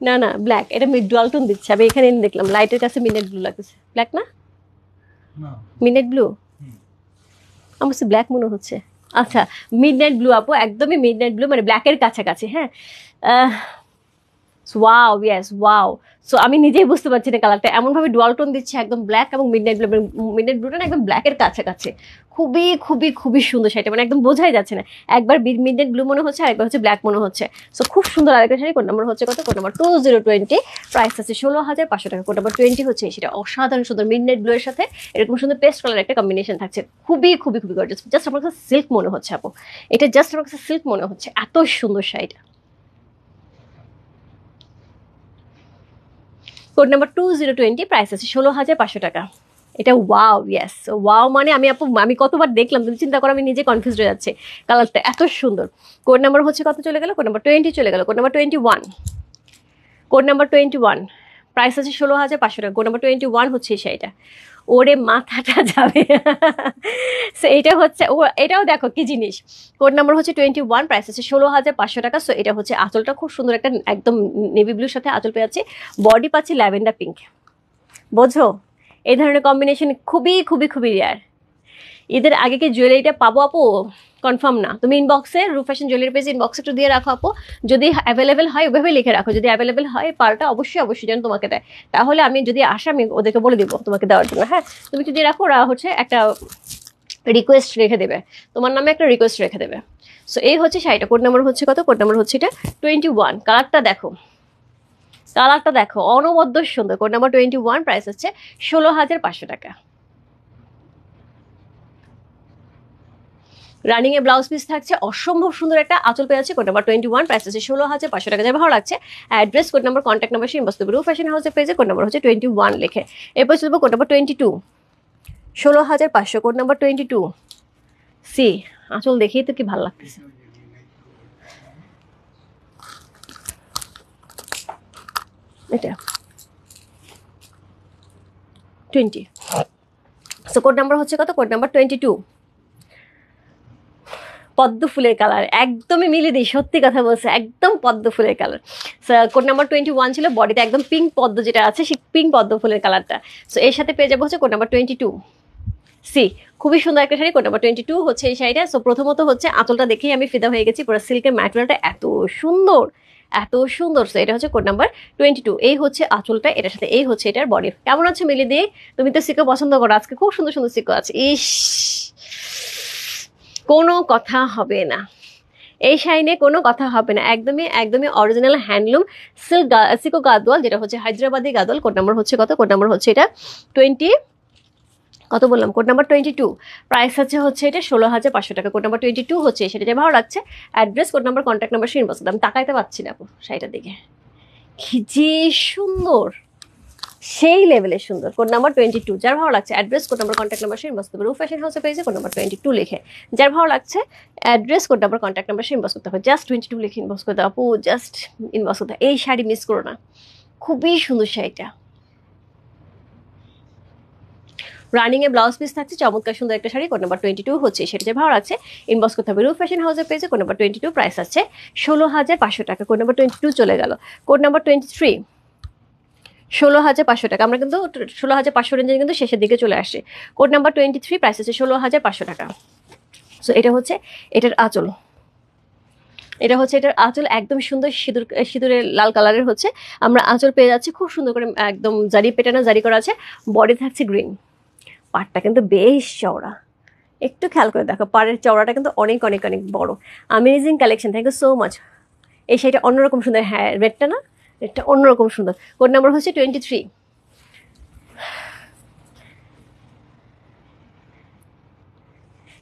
না না ব্ল্যাক, এটা ডুয়াল টোন দিচ্ছে। আমি এখানে দেখলাম লাইটের কাছে মিডনাইট ব্লু লাগতেছে, ব্ল্যাক না মিডনাইট ব্লু, আমার কাছে ব্ল্যাক মনে হচ্ছে। আচ্ছা, মিডনাইট ব্লু আপু, একদমই মিডনাইট ব্লু, মানে ব্ল্যাকের কাছাকাছি। হ্যাঁ, ওয়াও, ইয়েস, ওয়াও। সো আমি নিজেই বুঝতে পারছি না কালারটা এমন ভাবে ডুয়াল টোন দিচ্ছে, একদম ব্ল্যাক এবং মিডনাইট ব্লু। মিডনাইট ব্লুটা না একদম ব্ল্যাকের কাছাকাছি। খুবই খুবই খুবই সুন্দর শাড়িটা, মানে একদম বোঝাই যাচ্ছে না, একবার মিডনাইট ব্লু মনে হচ্ছে, আরেকবার হচ্ছে ব্ল্যাক মনে হচ্ছে। সো খুব সুন্দর আরেকটা শাড়ি। কোড নাম্বার হচ্ছে কত? কোড নাম্বার 2020, প্রাইস আছে 16,500 টাকা। কোড নাম্বার 20 হচ্ছে সেটা অসাধারণ সুন্দর মিডনাইট ব্লু এর সাথে এরকম সুন্দর পেস্ট কালার একটা কম্বিনেশন থাকছে, খুবই খুবই খুবই গর্জিয়াস। জাস্ট আমার কাছে সিল্ক মনে হচ্ছে আপু, এটা জাস্ট আমার কাছে সিল্ক মনে হচ্ছে, এত সুন্দর শাড়িটা। কোড নাম্বার 2020, প্রাইস আছে 16,500 টাকা। এটা ওয়াও, ইয়েস, ওয়াও মানে আমি আপু আমি কতবার দেখলাম, তুমি চিন্তা করো, আমি নিজে কনফিউজ হয়ে যাচ্ছে, কালারটা এত সুন্দর। কোড নাম্বার হচ্ছে কত চলে গেল? কোড নাম্বার 20 চলে গেল। Code number 21, code number 21, price আছে 16,500 টাকা। কোড নাম্বার 21 হচ্ছে এই শাড়িটা। ওরে মাথাটা যাবে। সো এটা হচ্ছে ও, এটাও দেখো কি জিনিস। কোড নাম্বার হচ্ছে 21, প্রাইস আছে 16,500 টাকা। সো এটা হচ্ছে আঁচলটা খুব সুন্দর একটা একদম নেভি ব্লুর সাথে আঁচল পেয়ে যাচ্ছে, বডি পাচ্ছি ল্যাভেন্ডার পিঙ্ক। বোঝো, এই ধরনের কম্বিনেশন খুবই খুবই খুবই রেয়ার। ঈদের আগে কি জুয়েলারিটা পাবো আপু? কনফার্ম না। তুমি ইনবক্সে রূপ ফ্যাশন জুয়েলারি পেজ ইনবক্সে একটু দিয়ে রাখো আপু, যদি অ্যাভেলেবেল হয় ওইভাবে লিখে রাখো, যদি অ্যাভেলেবেল হয় পারটা অবশ্যই অবশ্যই যেন তোমাকে দেয়, তাহলে আমি যদি আসে আমি ওদেরকে বলে দিব তোমাকে দেওয়ার জন্য। হ্যাঁ, তুমি যদি রাখো, ওরা হচ্ছে একটা রিকোয়েস্ট রেখে দেবে, তোমার নামে একটা রিকোয়েস্ট রেখে দেবে। সো এই হচ্ছে শাড়িটা। কোড নাম্বার হচ্ছে কত? কোড নাম্বার হচ্ছে এটা 21। কালারটা দেখো, কালারটা দেখো, অনবদ্য সুন্দর। কোড নাম্বার 21, প্রাইস হচ্ছে 16,500 টাকা। রানিং এ ব্লাউজ পিস থাকছে, অসম্ভব সুন্দর একটা আঁচল পেয়ে আছে। কোড নাম্বার 21, প্রাইস আছে 16,500 টাকা। যাবে ভালো লাগছে, address, code number, contact number সেই বস্তু রূপ ফ্যাশন হাউসের পেজে কোড নাম্বার হচ্ছে 21 লিখে। এরপর চলবো code number 22, 16,500। Code number 22 C. আঁচল দেখেই তো কি ভালো লাগতেছে। এটা 20। সো কোড নাম্বার হচ্ছে কত? Code number 22। পদ্ম ফুলের কালার একদমই মিলে দিই, সত্যি কথা বলছে, একদম পদ্ম ফুলের কালার। কোড নাম্বার 21 ছিল, বডিতে একদম পিঙ্ক পদ্ম যেটা আছে সেই পিঙ্ক পদ্ম ফুলের কালারটা। সো এর সাথে পেয়ে যাবো হচ্ছে কোড নাম্বার 22 সি। খুবই সুন্দর একটা শাড়ি। কোড নাম্বার 22 হচ্ছে এই শাড়িটা। সো প্রথমত হচ্ছে আঁচলটা দেখেই আমি ফিদা হয়ে গেছি, পুরো সিল্কের ম্যাটেরিয়ালটা এত সুন্দর, এত সুন্দর। সো এটা হচ্ছে কোড নাম্বার 22। এই হচ্ছে আঁচলটা, এটার সাথে এই হচ্ছে এটার বডি। কেমন আছে মিলি দিয়ে? তুমি তো সিকো পছন্দ করো, আজকে খুব সুন্দর সুন্দর সিকো আছে। ইস, কোনো কথা হবে না, এই শাইনে কোনো কথা হবে না, একদমই একদমই অরিজিনাল হ্যান্ডলুম সিল্ক সিকো গাদোয়াল, যেটা হচ্ছে হায়দ্রাবাদি গাদোয়াল। কোড নাম্বার হচ্ছে কত? কোড নাম্বার হচ্ছে এটা 20, কত বললাম? Code number 22। প্রাইস হচ্ছে এটা 16,500 টাকা। কোড নাম্বার 22 হচ্ছে সেটা, যে ভালো লাগছে address, code number, contact number সেই বলতে আমি তাকাইতে পারছি না আপু শাড়িটার দিকে, কি যে সুন্দর, সেই লেভেলের সুন্দর। কোড নাম্বার 22, যার ভালো লাগছে address, code number, contact number সেই বস্তু রূপ ফ্যাশন হাউসে পেয়েছে কোড নাম্বার 22 লিখে। যার ভালো লাগছে address, code number, contact number সেই ইনবক্স করতে হবে, জাস্ট 22 লিখে ইনবক্স করতে আপু, জাস্ট ইনবক্স করতে। এই শাড়ি মিস করো না, খুবই সুন্দর শাড়িটা। রানিং এ ব্লাউজ পিস থাকছে, চমৎকার সুন্দর একটা শাড়ি। কোড নাম্বার 22 হচ্ছে সেটা, যে ভালো লাগছে ইনবক্স করতে হবে রূপ ফ্যাশন হাউসের পেজে। কোড নাম্বার 22, প্রাইস আছে 16,500 টাকা। কোড নাম্বার 22 চলে গেল। কোড নাম্বার 23, 16,500 টাকা। আমরা কিন্তু 16,500 রেঞ্জে কিন্তু শেষের দিকে চলে আসছে। কোড নাম্বার 23, প্রাইস আছে 16,500 টাকা। সো এটা হচ্ছে এটার আঁচল, এটা হচ্ছে এটার আঁচল, একদম সুন্দর সিঁদুর সিঁদুরের লাল কালারের হচ্ছে আমরা আঁচল পেয়ে যাচ্ছি, খুব সুন্দর করে একদম জারি পেটানো জারি করা আছে। বডি থাকছে গ্রিন, পাড়টা কিন্তু বেশ চওড়া, একটু খেয়াল করে দেখো পাড়ের চওড়াটা কিন্তু অনেক অনেক অনেক বড়। Amazing collection, thank you so much. এই শাড়িটা অন্যরকম সুন্দর, হ্যাঁ রেডটা না, রেডটা অন্যরকম সুন্দর। কোড নাম্বার হচ্ছে 23।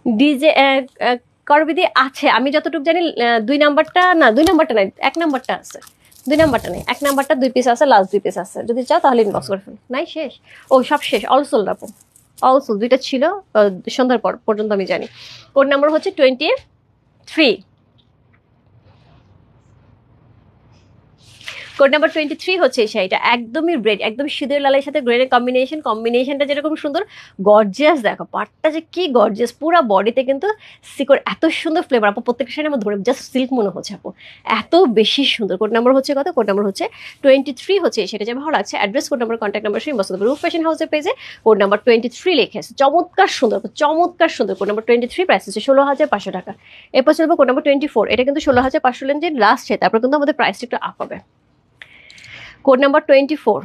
ডিজে করবিদি আছে, আমি যতটুকু জানি 2 নাম্বারটা না, 2 নাম্বারটা নাই, 1 নাম্বারটা আছে। 2 নাম্বারটা নেই, 1 নাম্বারটা 2 পিস আছে, লাস্ট 2 পিস আছে, যদি চাও তাহলে ইনবক্স করে ফেলো। নাই শেষ, ও সব শেষ, অল সোল্ড আপু, অল সোল্ড। 2টা ছিল সন্ধ্যার পর পর্যন্ত আমি জানি। কোড নাম্বার হচ্ছে 23। কোড নাম্বার 23 হচ্ছে এই শাড়িটা, একদমই রেড, একদম সিঁদুর লালের সাথে গ্রেনের কম্বিনেশনটা যেরকম সুন্দর, গর্জিয়াস। দেখো পাটটা যে কি গর্জিয়াস, পুরো বডিতে কিন্তু সিকোর এত সুন্দর ফ্লেভার আপু, প্রত্যেকটা শাড়ি আমার ধরে জাস্ট সিল্ক মনে হচ্ছে আপু, এত বেশি সুন্দর। কোড নাম্বার হচ্ছে কত? কোড নাম্বার হচ্ছে 23 হচ্ছে সেটা, যে ভালো লাগছে address, code number, contact number সেই বস্তু রূপ ফ্যাশন হাউসের পেজে কোড নাম্বার 23 লিখে আছে, চমৎকার সুন্দর, চমৎকার সুন্দর। কোড নাম্বার 23, প্রাইস হচ্ছে 16,500 টাকা। এরপর চলবো কোড নাম্বার 24। এটা কিন্তু 16,500 লেন যে লাস্ট, তারপর কিন্তু আমাদের প্রাইসটা একটু আপ হবে। কোড নাম্বার 24,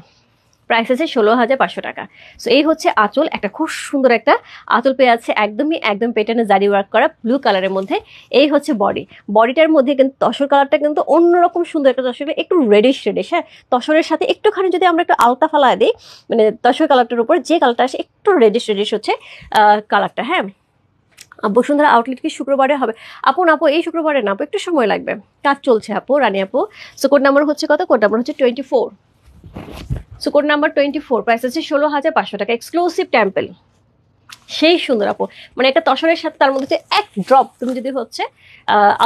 প্রাইস আছে 16,500 টাকা। সো এই হচ্ছে আঁচল, একটা খুব সুন্দর একটা আঁচল পেয়ে আছে, একদম প্যাটার্নে জারি ওয়ার্ক করা ব্লু কালারের মধ্যে। এই হচ্ছে বডিটার মধ্যে কিন্তু তসর কালারটা কিন্তু অন্যরকম সুন্দর একটা তসর, একটু রেডিশ, হ্যাঁ। তসরের সাথে একটুখানি যদি আমরা একটু আলতা ফালায় দিই, মানে তসর কালারটার উপর যে কালারটা আসে একটু রেডিশ হচ্ছে কালারটা, হ্যাঁ। বসুন্ধরা আউটলেট কি শুক্রবারে হবে? আপু এই শুক্রবারে না আপু, একটু সময় লাগবে, কাজ চলছে আপু, রানী আপু। সো কোড নাম্বার হচ্ছে কত? কোড নাম্বার হচ্ছে 24। সো কোড নাম্বার 24, প্রাইস আছে 16,500 টাকা। এক্সক্লুসিভ টেম্পল, সেই সুন্দর আপু, মানে একটা তসরের সাথে তার মধ্যে এক ড্রপ তুমি যদি হচ্ছে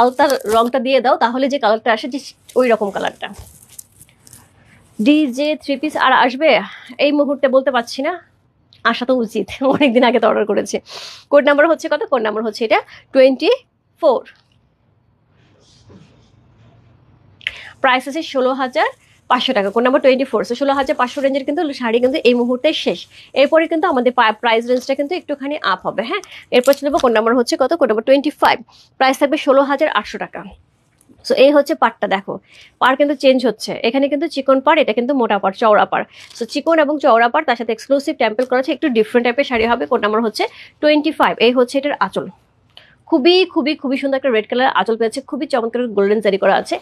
আলতার রংটা দিয়ে দাও, তাহলে যে কালারটা আসে, যে ওই রকম কালারটা। ডিজে 3 পিস আর আসবে এই মুহূর্তে বলতে পারছি না, আসা তো উচিত, অনেকদিন আগে তো অর্ডার করেছে। কোড নাম্বার হচ্ছে কত? কোড নাম্বার হচ্ছে এটা 24, প্রাইস আছে 16,500 টাকা। Code number 24। 16,500 রেঞ্জের কিন্তু শাড়ি কিন্তু এই মুহূর্তে শেষ, এরপরে কিন্তু আমাদের প্রাইস রেঞ্জটা কিন্তু একটুখানি আপ হবে, হ্যাঁ। এরপর চলবো কোড নাম্বার হচ্ছে কত? কোড নাম্বার 25, প্রাইস থাকবে 16,800 টাকা। সো এই হচ্ছে পাড়টা, দেখো পাড় কিন্তু চেঞ্জ হচ্ছে, এখানে কিন্তু চিকন পাড়, এটা কিন্তু মোটা পাড়, চওড়া পাড়। সো চিকন এবং চওড়া পাড়, তার সাথে এক্সক্লুসিভ টেম্পল করা আছে, একটু ডিফারেন্ট টাইপের শাড়ি হবে। কোড নাম্বার হচ্ছে 25। এই হচ্ছে এটার আঁচল, খুবই সুন্দর একটা রেড কালার আঁচল পেয়েছে, খুবই চমৎকার গোল্ডেন জারি করা আছে।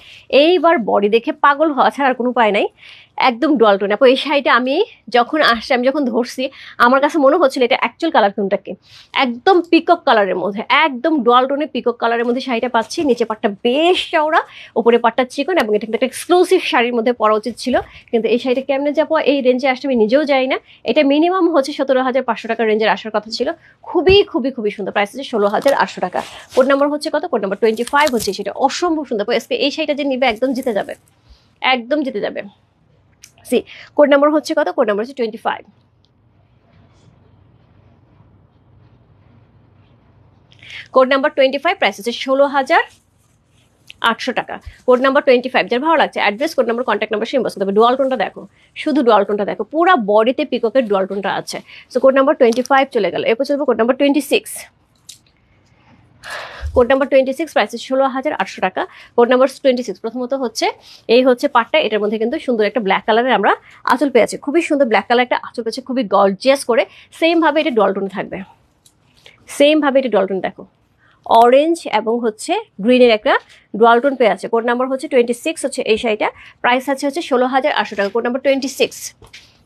এইবার বডি দেখে পাগল হওয়া ছাড়া আর কোনো উপায় নাই, একদম ডুয়াল টোন। আপু এই শাড়িটা আমি যখন ধরছি, আমার কাছে মনে হচ্ছিল এটা অ্যাকচুয়াল কালার টোনটা কি, একদম পিকক কালারের মধ্যে, একদম ডুয়াল টোনে পিকক কালারের মধ্যে শাড়িটা পাচ্ছি। নিচে পাটটা বেশ চওড়া, উপরে পাটটা চিকন, এবং এটা কিন্তু একটা এক্সক্লুসিভ শাড়ির মধ্যে পরা উচিত ছিল, কিন্তু এই শাড়িটা কেমনে যাবো এই রেঞ্জে আসতে আমি নিজেও যাই না। এটা মিনিমাম হচ্ছে 17,500 টাকার রেঞ্জের আসার কথা ছিল। খুবই সুন্দর, প্রাইস হচ্ছে 16,800 টাকা। কোড নাম্বার হচ্ছে কত? কোড নাম্বার 25 হচ্ছে সেটা, অসম্ভব সুন্দর। এই শাড়িটা যে নিবে একদম জিতে যাবে, একদম জিতে যাবে। সি কোড নাম্বার হচ্ছে কত? কোড নাম্বার হচ্ছে 25। কোড নাম্বার 25, প্রাইস হচ্ছে 16,800 টাকা। কোড নাম্বার 25, যার ভালো লাগছে address, code number, contact number same বসতে হবে। ডুয়াল টোনটা দেখো, শুধু ডুয়াল টোনটা দেখো, পুরো বডিতে পিককের ডুয়াল টোনটা আছে। সো কোড নাম্বার 25 চলে গেল। এরপর চলবে code number 26। Code number 26, price 16,800 টাকা। Code number 26। প্রথমত হচ্ছে এই হচ্ছে পাটটা, এটার মধ্যে কিন্তু সুন্দর একটা ব্ল্যাক কালারের আমরা আঁচল পেয়েছি, খুবই সুন্দর ব্ল্যাক কালার একটা আঁচল পেয়েছে, খুবই গর্জিয়াস করে। সেম ভাবে এটা ডুয়াল টোন থাকবে, সেম ভাবে এটা ডুয়াল টোন দেখো, অরেঞ্জ এবং হচ্ছে গ্রিনের একটা ডুয়াল টোন পেয়ে আছে। কোড নাম্বার হচ্ছে 26 হচ্ছে এই শাড়িটা, প্রাইস আছে হচ্ছে 16,800 টাকা। কোড নাম্বার 26,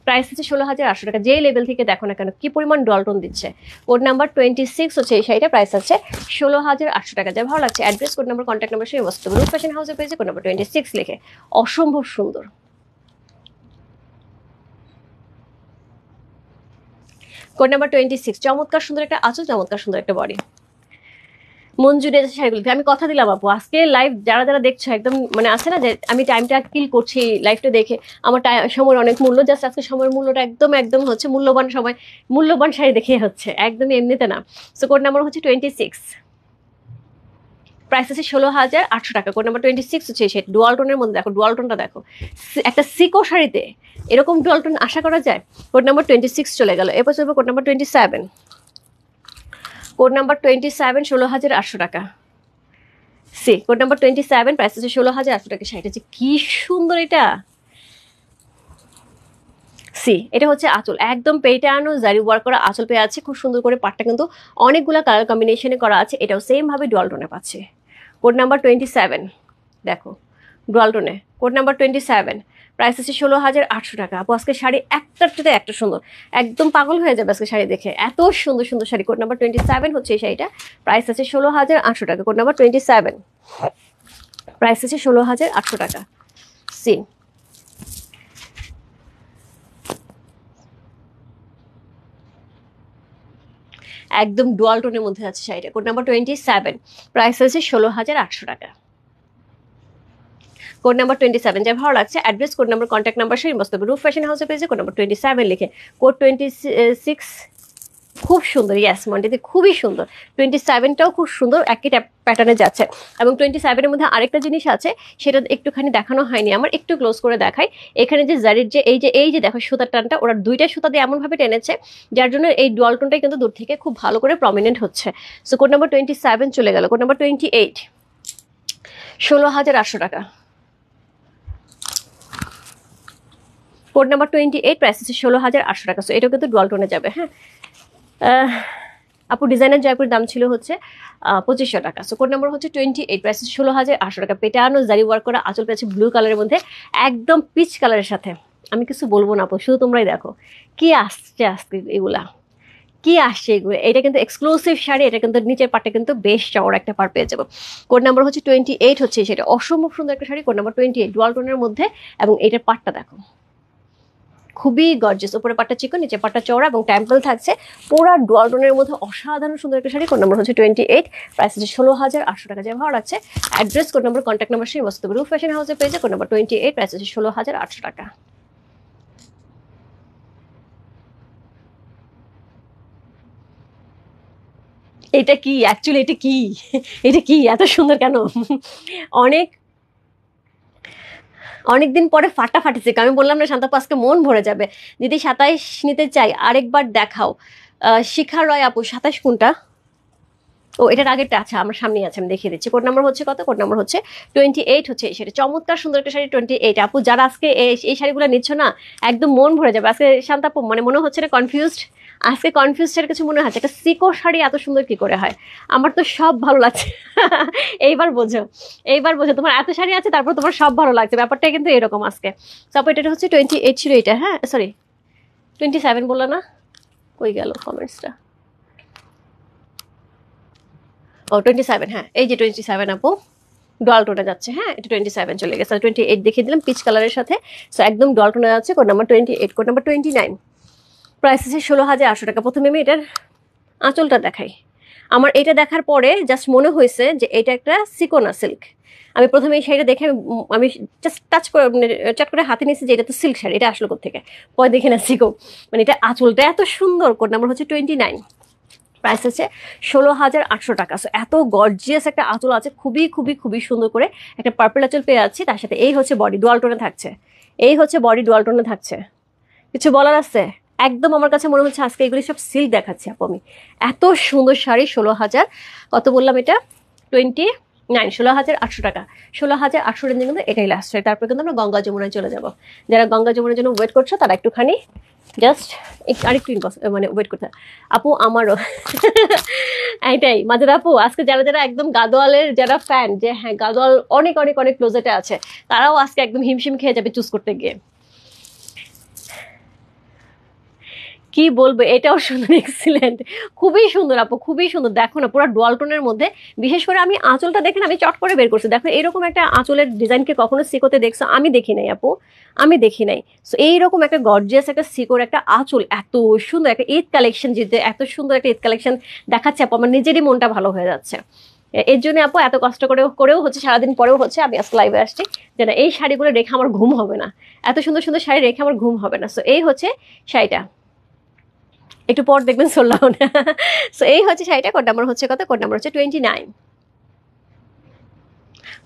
প্রাইস হচ্ছে 16,800 টাকা। যেই লেভেল থেকে দেখো না কেন কি পরিমাণ ডুয়াল টোন দিচ্ছে। কোড নাম্বার 26 হচ্ছে এই শাড়িটা, প্রাইস আছে 16,800 টাকা। যা ভালো লাগছে address, code number, contact number সেই বস্তু রূপ ফ্যাশন হাউসে পেয়েছে। কোড নাম্বার 26 লিখে, অসম্ভব সুন্দর। কোড নাম্বার 26, চমৎকার সুন্দর একটা আঁচল, চমৎকার সুন্দর একটা বডি। মঞ্জুরের শাড়িগুলো আমি কথা দিলাম আপু, আজকে লাইভ যারা দেখছো একদম মানে আছে না যে আমি টাইমটা কিল করছি লাইভটা দেখে, আমার সময়ের অনেক মূল্য, জাস্ট আজকে সময়ের মূল্যটা একদম হচ্ছে মূল্যবান সময়, মূল্যবান শাড়ি দেখে হচ্ছে, একদমই এমনিতে না। সো কোড নাম্বার হচ্ছে 26, প্রাইস আছে 16,800 টাকা। কোড নাম্বার 26 হচ্ছে সেটা, ডুয়াল টোনের মধ্যে দেখো, ডুয়াল টোনটা দেখো, একটা সিকো শাড়িতে এরকম ডুয়াল টোন আশা করা যায়। কোড নাম্বার 26 চলে গেল। এরপর চলবে কোড নাম্বার 27। কোড নাম্বার 27, 16,800 টাকা। সি কোড নাম্বার 27, প্রাইস আছে 16,800 টাকা। শাড়িটা যে কি সুন্দর, এটা সি, এটা হচ্ছে আঁচল, একদম পেটানো জারি ওয়ার্ক করা আঁচল পেয়ে আছে, খুব সুন্দর করে। পাটটা কিন্তু অনেকগুলো কালার কম্বিনেশনে করা আছে, এটাও সেম ভাবে ডুয়াল টোনে পাচ্ছে। কোড নাম্বার 27 দেখো, ডুয়াল টোনে। কোড নাম্বার 27, প্রাইস আছে 16,800 টাকা। আপু আজকে শাড়ি একটার সাথে একটা সুন্দর, একদম পাগল হয়ে যাবে আজকে শাড়ি দেখে, এত সুন্দর সুন্দর শাড়ি। কোড নাম্বার 27 হচ্ছে এই শাড়িটা, প্রাইস আছে 16,800 টাকা। কোড নাম্বার 27, প্রাইস আছে 16,800 টাকা। সি একদম ডুয়াল টোনের মধ্যে আছে শাড়িটা। কোড নাম্বার 27, প্রাইস আছে 16,800 টাকা। কোড নাম্বার 27, যা ভালো লাগছে address, code number, contact number সেই মস্ত রূপ ফ্যাশন হাউসে পেয়েছে। কোড নাম্বার 27 লিখে। কোড 26 খুব সুন্দর, ইয়াস মন্ডিতে খুবই সুন্দর। 27টাও খুব সুন্দর, একই প্যাটার্নে যাচ্ছে। এবং 27-এর মধ্যে আরেকটা জিনিস আছে, সেটা একটুখানি দেখানো হয়নি আমার, একটু ক্লোজ করে দেখাই। এখানে যে জারির যে এই যে দেখো সুতার টানটা, ওরা দুইটা সুতা দিয়ে এমনভাবে টেনেছে, যার জন্য এই ডুয়াল টোনটাই কিন্তু দূর থেকে খুব ভালো করে প্রমিনেন্ট হচ্ছে। সো কোড নাম্বার 27 চলে গেল। কোড নাম্বার 28, 16,800 টাকা। কোড নাম্বার 28, প্রাইস হচ্ছে 16,800 টাকা। সো এটাও কিন্তু ডুয়াল টোনে যাবে। হ্যাঁ আপু ডিজাইনার জয়পুরের দাম ছিল হচ্ছে 2500 টাকা। সো কোড নাম্বার হচ্ছে 28, প্রাইস হচ্ছে 16,800 টাকা। পেটানো জারি ওয়ার্ক করা আঁচল পেয়েছে ব্লু কালারের মধ্যে একদম পিচ কালারের সাথে। আমি কিছু বলবো না আপু, শুধু তোমরাই দেখো কি আসছে আজকে, এগুলা কি আসছে এগুলো। এটা কিন্তু এক্সক্লুসিভ শাড়ি, এটা কিন্তু নিচের পাটটা কিন্তু বেশ চওড়া একটা পার পেয়ে যাবো। কোড নাম্বার হচ্ছে 28 হচ্ছে সেটা, অসম্ভব সুন্দর একটা শাড়ি। কোড নাম্বার 28 ডুয়াল টোনের মধ্যে, এবং এটার পাটটা দেখো খুবই গর্জিয়াস। উপরে পাটটা চিকন, নিচে পাটটা চওড়া এবং টেম্পল থাকছে। পুরা ডুয়াল টোনের মধ্যে অসাধারণ সুন্দর একটা শাড়ি। কোড নাম্বার হচ্ছে 28, প্রাইস হচ্ছে 16,800 টাকা। যে ভালো লাগছে address, code number, contact number সেই বস্তু রূপ ফ্যাশন হাউসে পেয়েছে। কোড নাম্বার 28, প্রাইস হচ্ছে 16,800 টাকা। এটা কি অ্যাকচুয়ালি, এটা কি এটা কি এত সুন্দর কেন? অনেক অনেকদিন পরে ফাটাফাটি চেক। আমি বললাম না শান্তাপু আজকে মন ভরে যাবে। দিদি 27 নিতে চাই, আরেকবার দেখাও। শিখা রয় আপু 27 কোনটা? ও এটার আগেরটা, আচ্ছা আমার সামনেই আছে, আমি দেখিয়ে দিচ্ছি। কোড নাম্বার হচ্ছে কত? কোড নাম্বার হচ্ছে 28 হচ্ছে এই শাড়ি। চমৎকার সুন্দর একটা শাড়ি 28। আপু যারা আজকে এই শাড়িগুলো নিচ্ছ না, একদম মন ভরে যাবে আজকে। শান্তাপু মানে মনে হচ্ছে না কনফিউজড? আজকে কনফিউজড কিছু মনে হচ্ছে? একটা সিকো শাড়ি এত সুন্দর কি করে হয়? আমার তো সব ভালো লাগছে। এইবার বোঝো, এইবার বোঝো, তোমার এত শাড়ি আছে তারপর তোমার সব ভালো লাগছে, ব্যাপারটা কিন্তু এরকম আজকে। তারপর এটা হচ্ছে 28 ছিল এটা, হ্যাঁ সরি 27 বললো না, কই গেল কমেন্টসটা? ও 27, হ্যাঁ এই যে 27 আপু ডল টোনে যাচ্ছে। হ্যাঁ এটা 27 চলে গেছে, 28 দেখিয়ে দিলাম পিচ কালারের সাথে। সো একদম ডল টোনে যাচ্ছে। Code number 28। Code number 29, price আছে 16,800 টাকা। প্রথমে আমি এটার আঁচলটা দেখাই। আমার এটা দেখার পরে জাস্ট মনে হয়েছে যে এটা একটা সিকোনা সিল্ক। আমি প্রথমে এই শাড়িটা দেখে আমি জাস্ট টাচ করে মানে চট করে হাতে নিয়েছি যে এটা তো সিল্ক শাড়ি, এটা আসলো কোথেকে, পরে দেখে না সিকো। মানে এটা আঁচলটা এত সুন্দর। কোড নাম্বার হচ্ছে 29, প্রাইস হচ্ছে 16,800 টাকা। সো এত গর্জিয়াস একটা আঁচল আছে, খুবই খুবই খুবই সুন্দর করে একটা পার্পল আঁচল পেয়ে যাচ্ছি। তার সাথে এই হচ্ছে বডি ডুয়াল টোনে থাকছে, এই হচ্ছে বডি ডুয়াল টোনে থাকছে। কিছু বলার আছে? একদম আমার কাছে মনে হচ্ছে আজকে এগুলি সব সিল্ক দেখাচ্ছি আপু আমি। এত সুন্দর শাড়ি। 16,000 কত বললাম এটা? 29, 16,800 টাকা। 16,800 রেঞ্জে কিন্তু এটাই লাস্ট হয়। তারপর কিন্তু আমরা গঙ্গা যমুনায় চলে যাব। যারা গঙ্গা যমুনার জন্য ওয়েট করছো তারা একটুখানি জাস্ট আরেকটু মানে ওয়েট করতে আপু আমারও। এটাই মাঝে আপু, আজকে যারা যারা একদম গাদোয়ালের যারা ফ্যান, যে হ্যাঁ গাদোয়াল অনেক অনেক অনেক ক্লোজেটে আছে, তারাও আজকে একদম হিমশিম খেয়ে যাবে চুজ করতে গিয়ে। কি বলবো, এটাও সুন্দর, এক্সিলেন্ট, খুবই সুন্দর আপু, খুবই সুন্দর। দেখো না পুরো ডুয়াল টোনের মধ্যে। বিশেষ করে আমি আঁচলটা দেখেন আমি চট করে বের করছি। দেখো এরকম একটা আঁচলের ডিজাইনকে কখনো সিকোতে দেখছো? আমি দেখি নাই আপু, আমি দেখি নাই। সো এইরকম একটা গর্জিয়াস একটা সিকোর একটা আঁচল, এত সুন্দর একটা ঈদ কালেকশন, যেতে এত সুন্দর একটা ঈদ কালেকশন দেখাচ্ছে আপু, আমার নিজেরই মনটা ভালো হয়ে যাচ্ছে। এর জন্য আপু এত কষ্ট করেও হচ্ছে, সারাদিন পরেও হচ্ছে আমি আজকে লাইভে আসছি যে না এই শাড়িগুলো রেখে আমার ঘুম হবে না, এত সুন্দর সুন্দর শাড়ি রেখে আমার ঘুম হবে না। সো এই হচ্ছে শাড়িটা, একটু পর দেখবেন সোল্ড আউট। সো এই হচ্ছে শাড়িটা। কোড নাম্বার হচ্ছে কত? কোড নাম্বার হচ্ছে 29,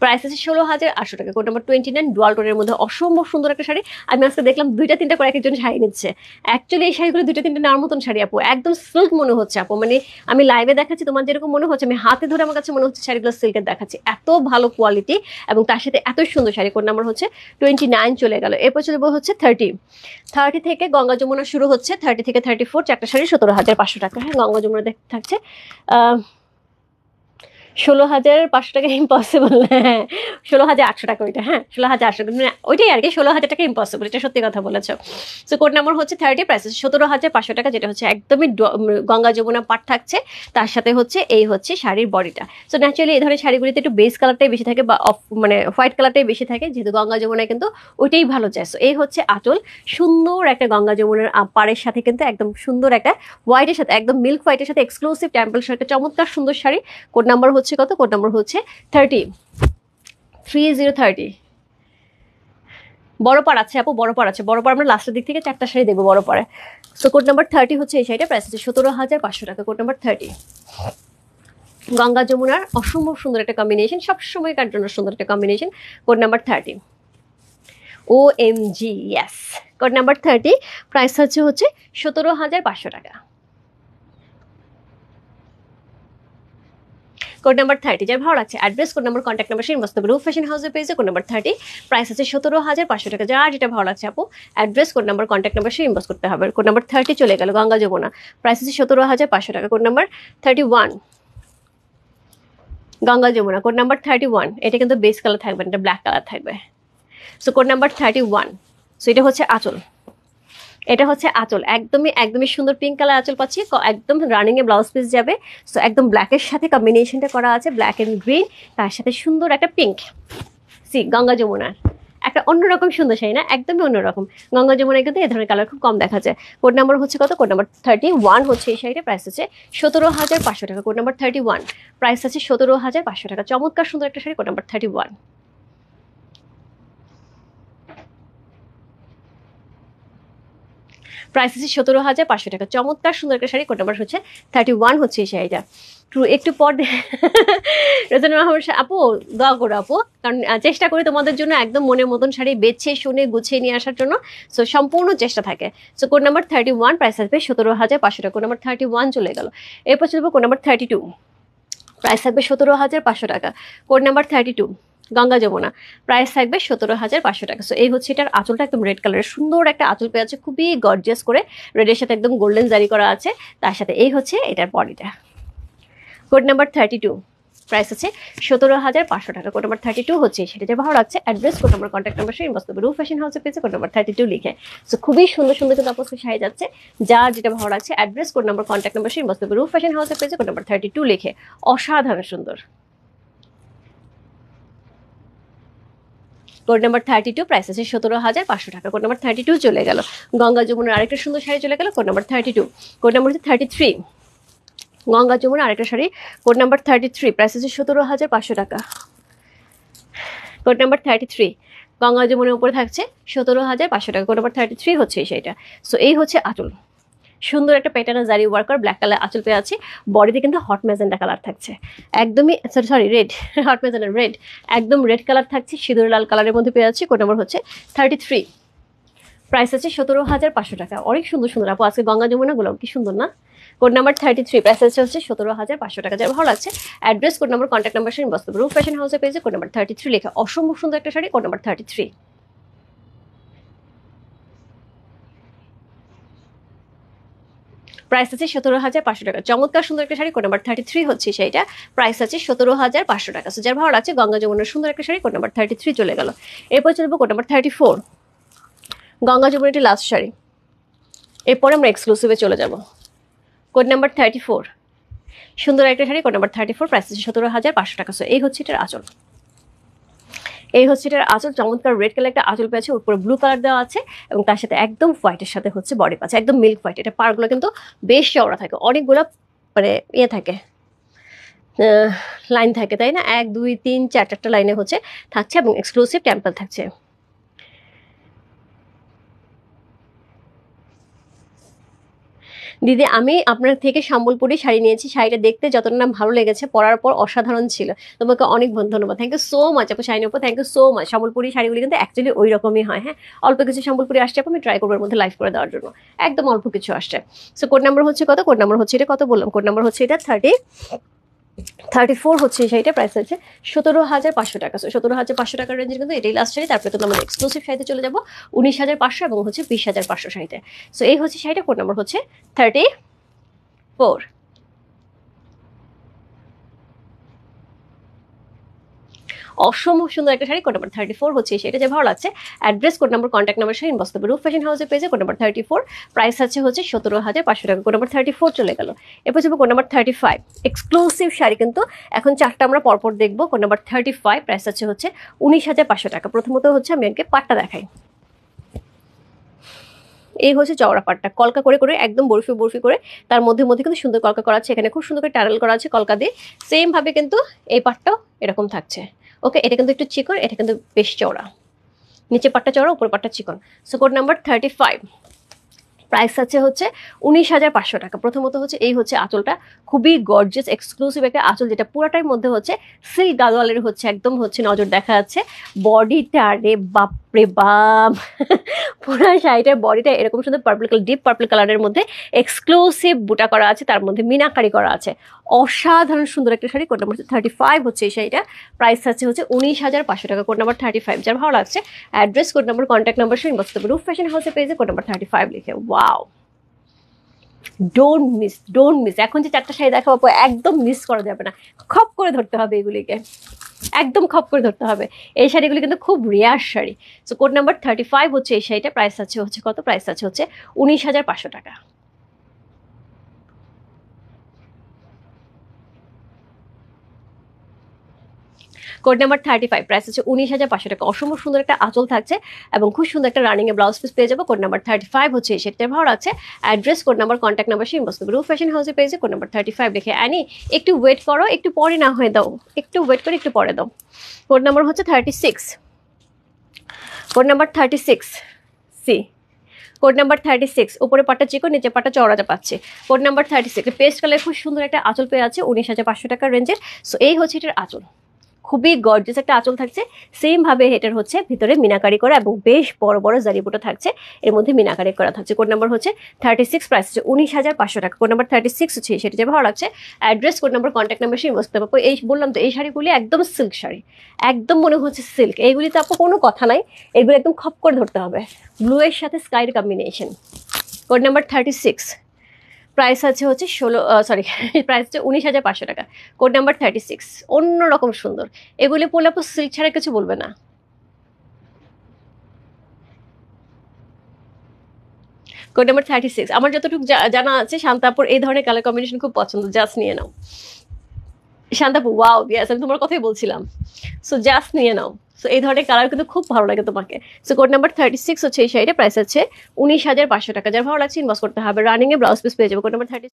প্রাইস আছে 16,800 টাকা। কোড নাম্বার 29 ডুয়াল টোনের মধ্যে অসম্ভব সুন্দর একটা শাড়ি। আমি আজকে দেখলাম 2টা 3টা করে একজন শাড়ি নিচ্ছে। অ্যাকচুয়ালি এই শাড়িগুলো 2টা 3টা নেওয়ার মতন শাড়ি আপু, একদম সিল্ক মনে হচ্ছে আপু। মানে আমি লাইভে দেখাচ্ছি তোমার যেরকম মনে হচ্ছে, আমি হাতে ধরে আমার কাছে মনে হচ্ছে শাড়িগুলো সিল্কের দেখাচ্ছি, এত ভালো কোয়ালিটি এবং তার সাথে এত সুন্দর শাড়ি। কোড নাম্বার হচ্ছে 29 চলে গেল। এরপর চলে হচ্ছে 30 থেকে গঙ্গা যমুনা শুরু হচ্ছে, 30 থেকে 34 চারটা শাড়ি 17,500 টাকা। হ্যাঁ গঙ্গা যমুনা থাকছে 16,500 টাকা ইম্পসিবল। হ্যাঁ 16,800 টাকা ওইটা, হ্যাঁ 16,800 মানে ওইটাই আর কি, 16,000 টাকা ইম্পসিবল, এটা সত্যি কথা বলেছো। সো কোড নাম্বার হচ্ছে 30, প্রাইস 17,500 টাকা, যেটা হচ্ছে একদমই গঙ্গা যমুনা পাট থাকছে। তার সাথে হচ্ছে এই হচ্ছে শাড়ির বডিটা। সো ন্যাচারালি এই ধরনের শাড়িগুলিতে একটু বেস কালারটাই বেশি থাকে, বা মানে হোয়াইট কালারটাই বেশি থাকে, যেহেতু গঙ্গা যমুনায় কিন্তু ওইটাই ভালো যায়। সো এই হচ্ছে আঁচল, সুন্দর একটা গঙ্গা যমুনার পাড়ের সাথে কিন্তু একদম সুন্দর একটা হোয়াইটের সাথে, একদম মিল্ক হোয়াইটের সাথে এক্সক্লুসিভ টেম্পল শাড়ি, চমৎকার সুন্দর শাড়ি। কোড নাম্বার হচ্ছে কত? কোড নাম্বার হচ্ছে 30, বড় পাড় আছে আপু, বড় পাড় আছে, বড় পাড় আমরা লাস্টের দিক থেকে চারটা শাড়ি দেখবো বড় পাড়ে। সো কোড নাম্বার 30 হচ্ছে এই শাড়িটা, প্রাইস হচ্ছে 17,500 টাকা। কোড নাম্বার 30, গঙ্গা যমুনার অসম্ভব সুন্দর একটা কম্বিনেশন, সবসময়কার জন্য সুন্দর একটা combination. Code number 30, OMG yes. Code number 30, price হচ্ছে 17,500 টাকা। কোড নাম্বার 30 যার ভালো লাগছে address code number contact number সেই মস্ত রূপ ফ্যাশন হাউসের পেজে কোড নাম্বার 30 প্রাইস আছে 17,500 টাকা যার যেটা ভালো লাগছে আপু address code number contact number সেই ইনবক্স করতে হবে কোড নাম্বার 30 চলে গেল গঙ্গা যমুনা প্রাইস আছে 17,500 টাকা code number 31 Ganga Jamuna code number 31 এটা কিন্তু বেস কালার থাকবে এটা ব্ল্যাক কালার থাকবে সো কোড নাম্বার 31 সো এটা হচ্ছে আঁচল এটা হচ্ছে আঁচল একদমই সুন্দর পিঙ্ক কালার আঁচল পাচ্ছি একদম রানিং এ ব্লাউজ পিস যাবে সো একদম ব্ল্যাকের সাথে কম্বিনেশনটা করা আছে ব্ল্যাক এন্ড গ্রিন তার সাথে সুন্দর একটা পিঙ্ক সি গঙ্গা যমুনা একটা অন্যরকম সুন্দর শাড়ি না একদমই অন্যরকম গঙ্গা যমুনায় কিন্তু এই ধরনের কালার খুব কম দেখা যায় কোড নাম্বার হচ্ছে কত কোড নাম্বার 31 হচ্ছে এই শাড়িটা প্রাইস আছে 17,500 টাকা কোড নাম্বার 31 প্রাইস আছে 17,500 টাকা চমৎকার সুন্দর একটা শাড়ি কোড নাম্বার 31 প্রাইস আছে 17,500 টাকা চমৎকার সুন্দর একটা শাড়ি কোড নাম্বার হচ্ছে 31 হচ্ছে এই শাড়িটা একটু পর রোজানা আপু দোয়া করো আপু কারণ চেষ্টা করি তোমাদের জন্য একদম মনের মতন শাড়ি বেছে শুনে গুছিয়ে নিয়ে আসার জন্য সো সম্পূর্ণ চেষ্টা থাকে সো কোড নাম্বার 31 প্রাইস আসবে 17,500 টাকা কোড নাম্বার 31 চলে গেল এরপর চলবো কোড নাম্বার 32 প্রাইস থাকবে 17,500 টাকা code number 32 Ganga Jamuna price থাকবে 17,500 টাকা সো এই হচ্ছে এটার আঁচলটা একদম রেড কালারের সুন্দর একটা আঁচল পেয়ে আছে খুবই গর্জিয়াস করে রেডের সাথে একদম গোল্ডেন জারি করা আছে তার সাথে এই হচ্ছে এটার বডিটা কোড নাম্বার 32 প্রাইস আছে 17,500 টাকা কোড নাম্বার 32 হচ্ছে সেটা যে ভালো লাগছে address code number contact number সেই ইনবক্স করবে রূপ ফ্যাশন হাউসের পেজে কোড নাম্বার 32 লিখে সো খুবই সুন্দর সুন্দর কিন্তু আপনাদের শাড়ি যাচ্ছে যার যেটা ভালো লাগছে address code number contact number সেই ইনবক্স করবে রূপ ফ্যাশন হাউসের পেজে কোড নাম্বার 32 লিখে অসাধারণ সুন্দর কোড নাম্বার 32 প্রাইস আছে 17,500 টাকা কোড নাম্বার 32 চলে গেল গঙ্গা যমুনার আরেকটা সুন্দর শাড়ি চলে গেল কোড নাম্বার 32 কোড নাম্বার হচ্ছে 33 গঙ্গা যমুনা আরেকটা শাড়ি কোড নাম্বার 33 প্রাইস আছে 17,500 টাকা কোড নাম্বার 33 গঙ্গা যমুনার উপরে থাকছে 17,500 টাকা কোড নাম্বার 33 হচ্ছে এই শাড়িটা সো এই হচ্ছে আঁচল সুন্দর একটা প্যাটার্ন জারি ওয়ার্কার ব্ল্যাক কালার আঁচল পেয়ে আছে বডিতে কিন্তু হট ম্যাজেন্টা কালার থাকছে একদমই sorry red hot magenta red একদম রেড কালার থাকছে সিঁদুর লাল কালারের মধ্যে পেয়ে আছে কোড নাম্বার হচ্ছে 33 প্রাইস আছে 17,500 টাকা অনেক সুন্দর সুন্দর আপু আজকে গঙ্গা যমুনাগুলো কি সুন্দর না কোড নাম্বার 33 প্রাইস হচ্ছে 17,500 টাকা যার ভালো লাগছে address code number contact number সেই বস্তু রূপ ফ্যাশন হাউসের পেজে কোড নাম্বার 33 লেখা অসম্ভব সুন্দর একটা শাড়ি কোড নাম্বার 33 প্রাইস আছে 17,500 টাকা চমৎকার সুন্দর একটা শাড়ি কোড নাম্বার 33 হচ্ছে সেইটা প্রাইস আছে 17,500 টাকা সো যার ভালো লাগছে গঙ্গা যমুনার সুন্দর একটা শাড়ি কোড নাম্বার 33 চলে গেল এরপর চলবো কোড নাম্বার 34 গঙ্গা যমুনার একটি লাস্ট শাড়ি এরপরে আমরা এক্সক্লুসিভে চলে যাব কোড নাম্বার 34 সুন্দর একটা শাড়ি কোড নাম্বার 34 প্রাইস আছে 17,500 টাকা সো এই হচ্ছে এটার আঁচল এই হচ্ছে এটার আঁচল চমৎকার রেড কালার একটা আঁচল পেয়েছে উপরে ব্লু কালার দেওয়া আছে এবং তার সাথে একদম হোয়াইটের সাথে হচ্ছে বডি পাচ্ছে একদম মিল্ক হোয়াইট এটা পাড়গুলো কিন্তু বেশ চওড়া থাকে অনেকগুলো মানে ইয়ে থাকে লাইন থাকে তাই না 1 2 3 4 লাইনে হচ্ছে থাকছে এবং এক্সক্লুসিভ টেম্পল থাকছে দিদি আমি আপনার থেকে সম্বলপুরি শাড়ি নিয়েছি শাড়িটা দেখতে যতটা না ভালো লেগেছে পরার পর অসাধারণ ছিল তোমাকে অনেক ধন্যবাদ থ্যাংক ইউ সো মাচ আপু শাড়ির উপর thank you so much Sambalpuri শাড়িগুলি কিন্তু অ্যাকচুয়ালি ওই রকমই হয় হ্যাঁ অল্প কিছু সম্বলপুরি আসছে আপু আমি ট্রাই করবো এর মধ্যে লাইভ করে দেওয়ার জন্য একদম অল্প কিছু আসছে সো কোড নাম্বার হচ্ছে কত কোড নাম্বার হচ্ছে এটা কত বললাম কোড নাম্বার হচ্ছে এটা 34 হচ্ছে সেইটা প্রাইস আছে 17,500 টাকা সো 17,500 টাকার রেঞ্জের কিন্তু এটাই লাস্ট শাড়ি তারপরে কিন্তু আমরা এক্সক্লুসিভ শাড়িতে চলে যাবো 19,500 এবং হচ্ছে 20,500 শাড়িতে সো এই হচ্ছে শাড়িটা কোড নাম্বার হচ্ছে 34 অসম্ভব সুন্দর একটা শাড়ি কোড নাম্বার 34 হচ্ছে সেটা যে ভালো লাগছে address code number contact number সেই ইনবক্স করবে রূপ ফ্যাশন হাউসের পেজে কোড নাম্বার 34 প্রাইস আছে হচ্ছে 17,500 টাকা কোড নাম্বার 34 চলে গেল এরপর যাবো কোড নাম্বার 35 এক্সক্লুসিভ শাড়ি কিন্তু এখন চারটা আমরা পরপর দেখবো কোড নাম্বার 35 প্রাইস আছে হচ্ছে 19,500 টাকা প্রথমত হচ্ছে আমি একে পাটটা দেখাই এই হচ্ছে চওড়া পাটটা কলকা করে করে একদম বরফি বরফি করে তার মধ্যে মধ্যে কিন্তু সুন্দর কলকা করা আছে এখানে খুব সুন্দর করে টানেল করা আছে কলকা দিয়ে সেম ভাবে কিন্তু এই পাটটাও এরকম থাকছে ওকে এটা কিন্তু একটু চিকন এটা কিন্তু বেশ চওড়া নিচে পাটটা চওড়া উপর পাটটা চিকন সো কোড নাম্বার 35 প্রাইস আছে হচ্ছে 19,500 টাকা প্রথমত হচ্ছে এই হচ্ছে আঁচলটা খুবই গর্জিয়াস এক্সক্লুসিভ একটা আঁচল যেটা পুরাটার মধ্যে হচ্ছে সিল্ক গাদোয়ালের হচ্ছে একদম হচ্ছে নজর দেখা যাচ্ছে বডিটা রে বাপরে বাপরে বাপ পুরো শাড়িটার বডিটা এরকম সুন্দর পার্পল কালার, ডিপ পার্পল কালারের মধ্যে এক্সক্লুসিভ বুটা করা আছে, তার মধ্যে মিনাকারি করা আছে। অসাধারণ সুন্দর একটা শাড়ি। কোড নাম্বার 35 হচ্ছে এই শাড়িটা। প্রাইস আছে হচ্ছে 19,500 টাকা। Code number 35। যার ভালো লাগছে address, code number, contact number সহ ইনবক্স করতে, রূপ ফ্যাশন হাউসের পেজে কোড নাম্বার 35 লিখে। Wow, don't miss. এখন যে 4টা শাড়ি দেখাবো একদম মিস করা যাবে না, খপ করে ধরতে হবে এগুলিকে, একদম খপ করে ধরতে হবে। এই শাড়িগুলি কিন্তু খুব rare sari. So code number 35 হচ্ছে এই শাড়িটা। প্রাইস আছে হচ্ছে কত? প্রাইস আছে হচ্ছে 19,500 টাকা। Code number 35। প্রাইস হচ্ছে 19,500 টাকা। অসম্ভব সুন্দর একটা আঁচল থাকছে এবং খুব সুন্দর একটা রানিং এ ব্লাউজ পিস পেয়ে যাবো। কোড নাম্বার 35 হচ্ছে এই শাড়িটার ভালো লাগছে address, code number, contact number সে ইনবক্স করবে, রূপ ফ্যাশন হাউসে পেয়েছে কোড নাম্বার 35 লিখে। অ্যানি একটু ওয়েট করো, একটু পরে না হয়ে দাও, একটু ওয়েট করে একটু পরে দাও। কোড নাম্বার হচ্ছে 36। Code number 36 C. Code number 36। উপরে পাটটা চিকন, নিচে পাটটা চওড়াটা পাচ্ছে। Code number 36। পেস্ট কালার খুব সুন্দর একটা আঁচল পেয়ে আছে 19,500 টাকার রেঞ্জের। সো এই হচ্ছে এটার আঁচল, খুবই গর্জিয়াস একটা আঁচল থাকছে। সেম ভাবে এটার হচ্ছে ভিতরে মিনাকারি করা এবং বেশ বড় বড় জারি বুটা থাকছে, এর মধ্যে মিনাকারি করা থাকছে। কোড নাম্বার হচ্ছে 36। প্রাইস হচ্ছে 19,500 টাকা। কোড নাম্বার 36 হচ্ছে সেটা যে ভালো লাগছে address, code number, contact number সে ইনবক্স করতে পারবো। এই বললাম তো এই শাড়িগুলি একদম সিল্ক শাড়ি, একদম মনে হচ্ছে সিল্ক। এইগুলি তো আপু কোনো কথা নাই, এগুলো একদম খপ করে ধরতে হবে। ব্লু এর সাথে স্কাইয়ের কম্বিনেশন। Code number 36। প্রাইস আছে হচ্ছে প্রাইস হচ্ছে 19,500 টাকা। Code number 36। অন্যরকম সুন্দর, এগুলি পরলে আপু সিল্ক ছাড়া কিছু বলবে না। Code number 36। আমার যতটুকু জানা আছে শান্তাপুর এই ধরনের কালার কম্বিনেশন খুব পছন্দ, জাস্ট নিয়ে নাও। শান্তাপু ওয়াও, ইয়েস আমি তোমার কথাই বলছিলাম। সো জাস্ট নিয়ে নাও। সো এই ধরনের কালার কিন্তু খুব ভালো লাগে তোমাকে। সো কোড নাম্বার 36 হচ্ছে এই শাড়িটা। প্রাইস আছে 19,500 টাকা। যার ভালো লাগছে ইনবক্স করতে হবে। রানিং এ ব্লাউজ পিস পেয়ে যাবে। Code number 36।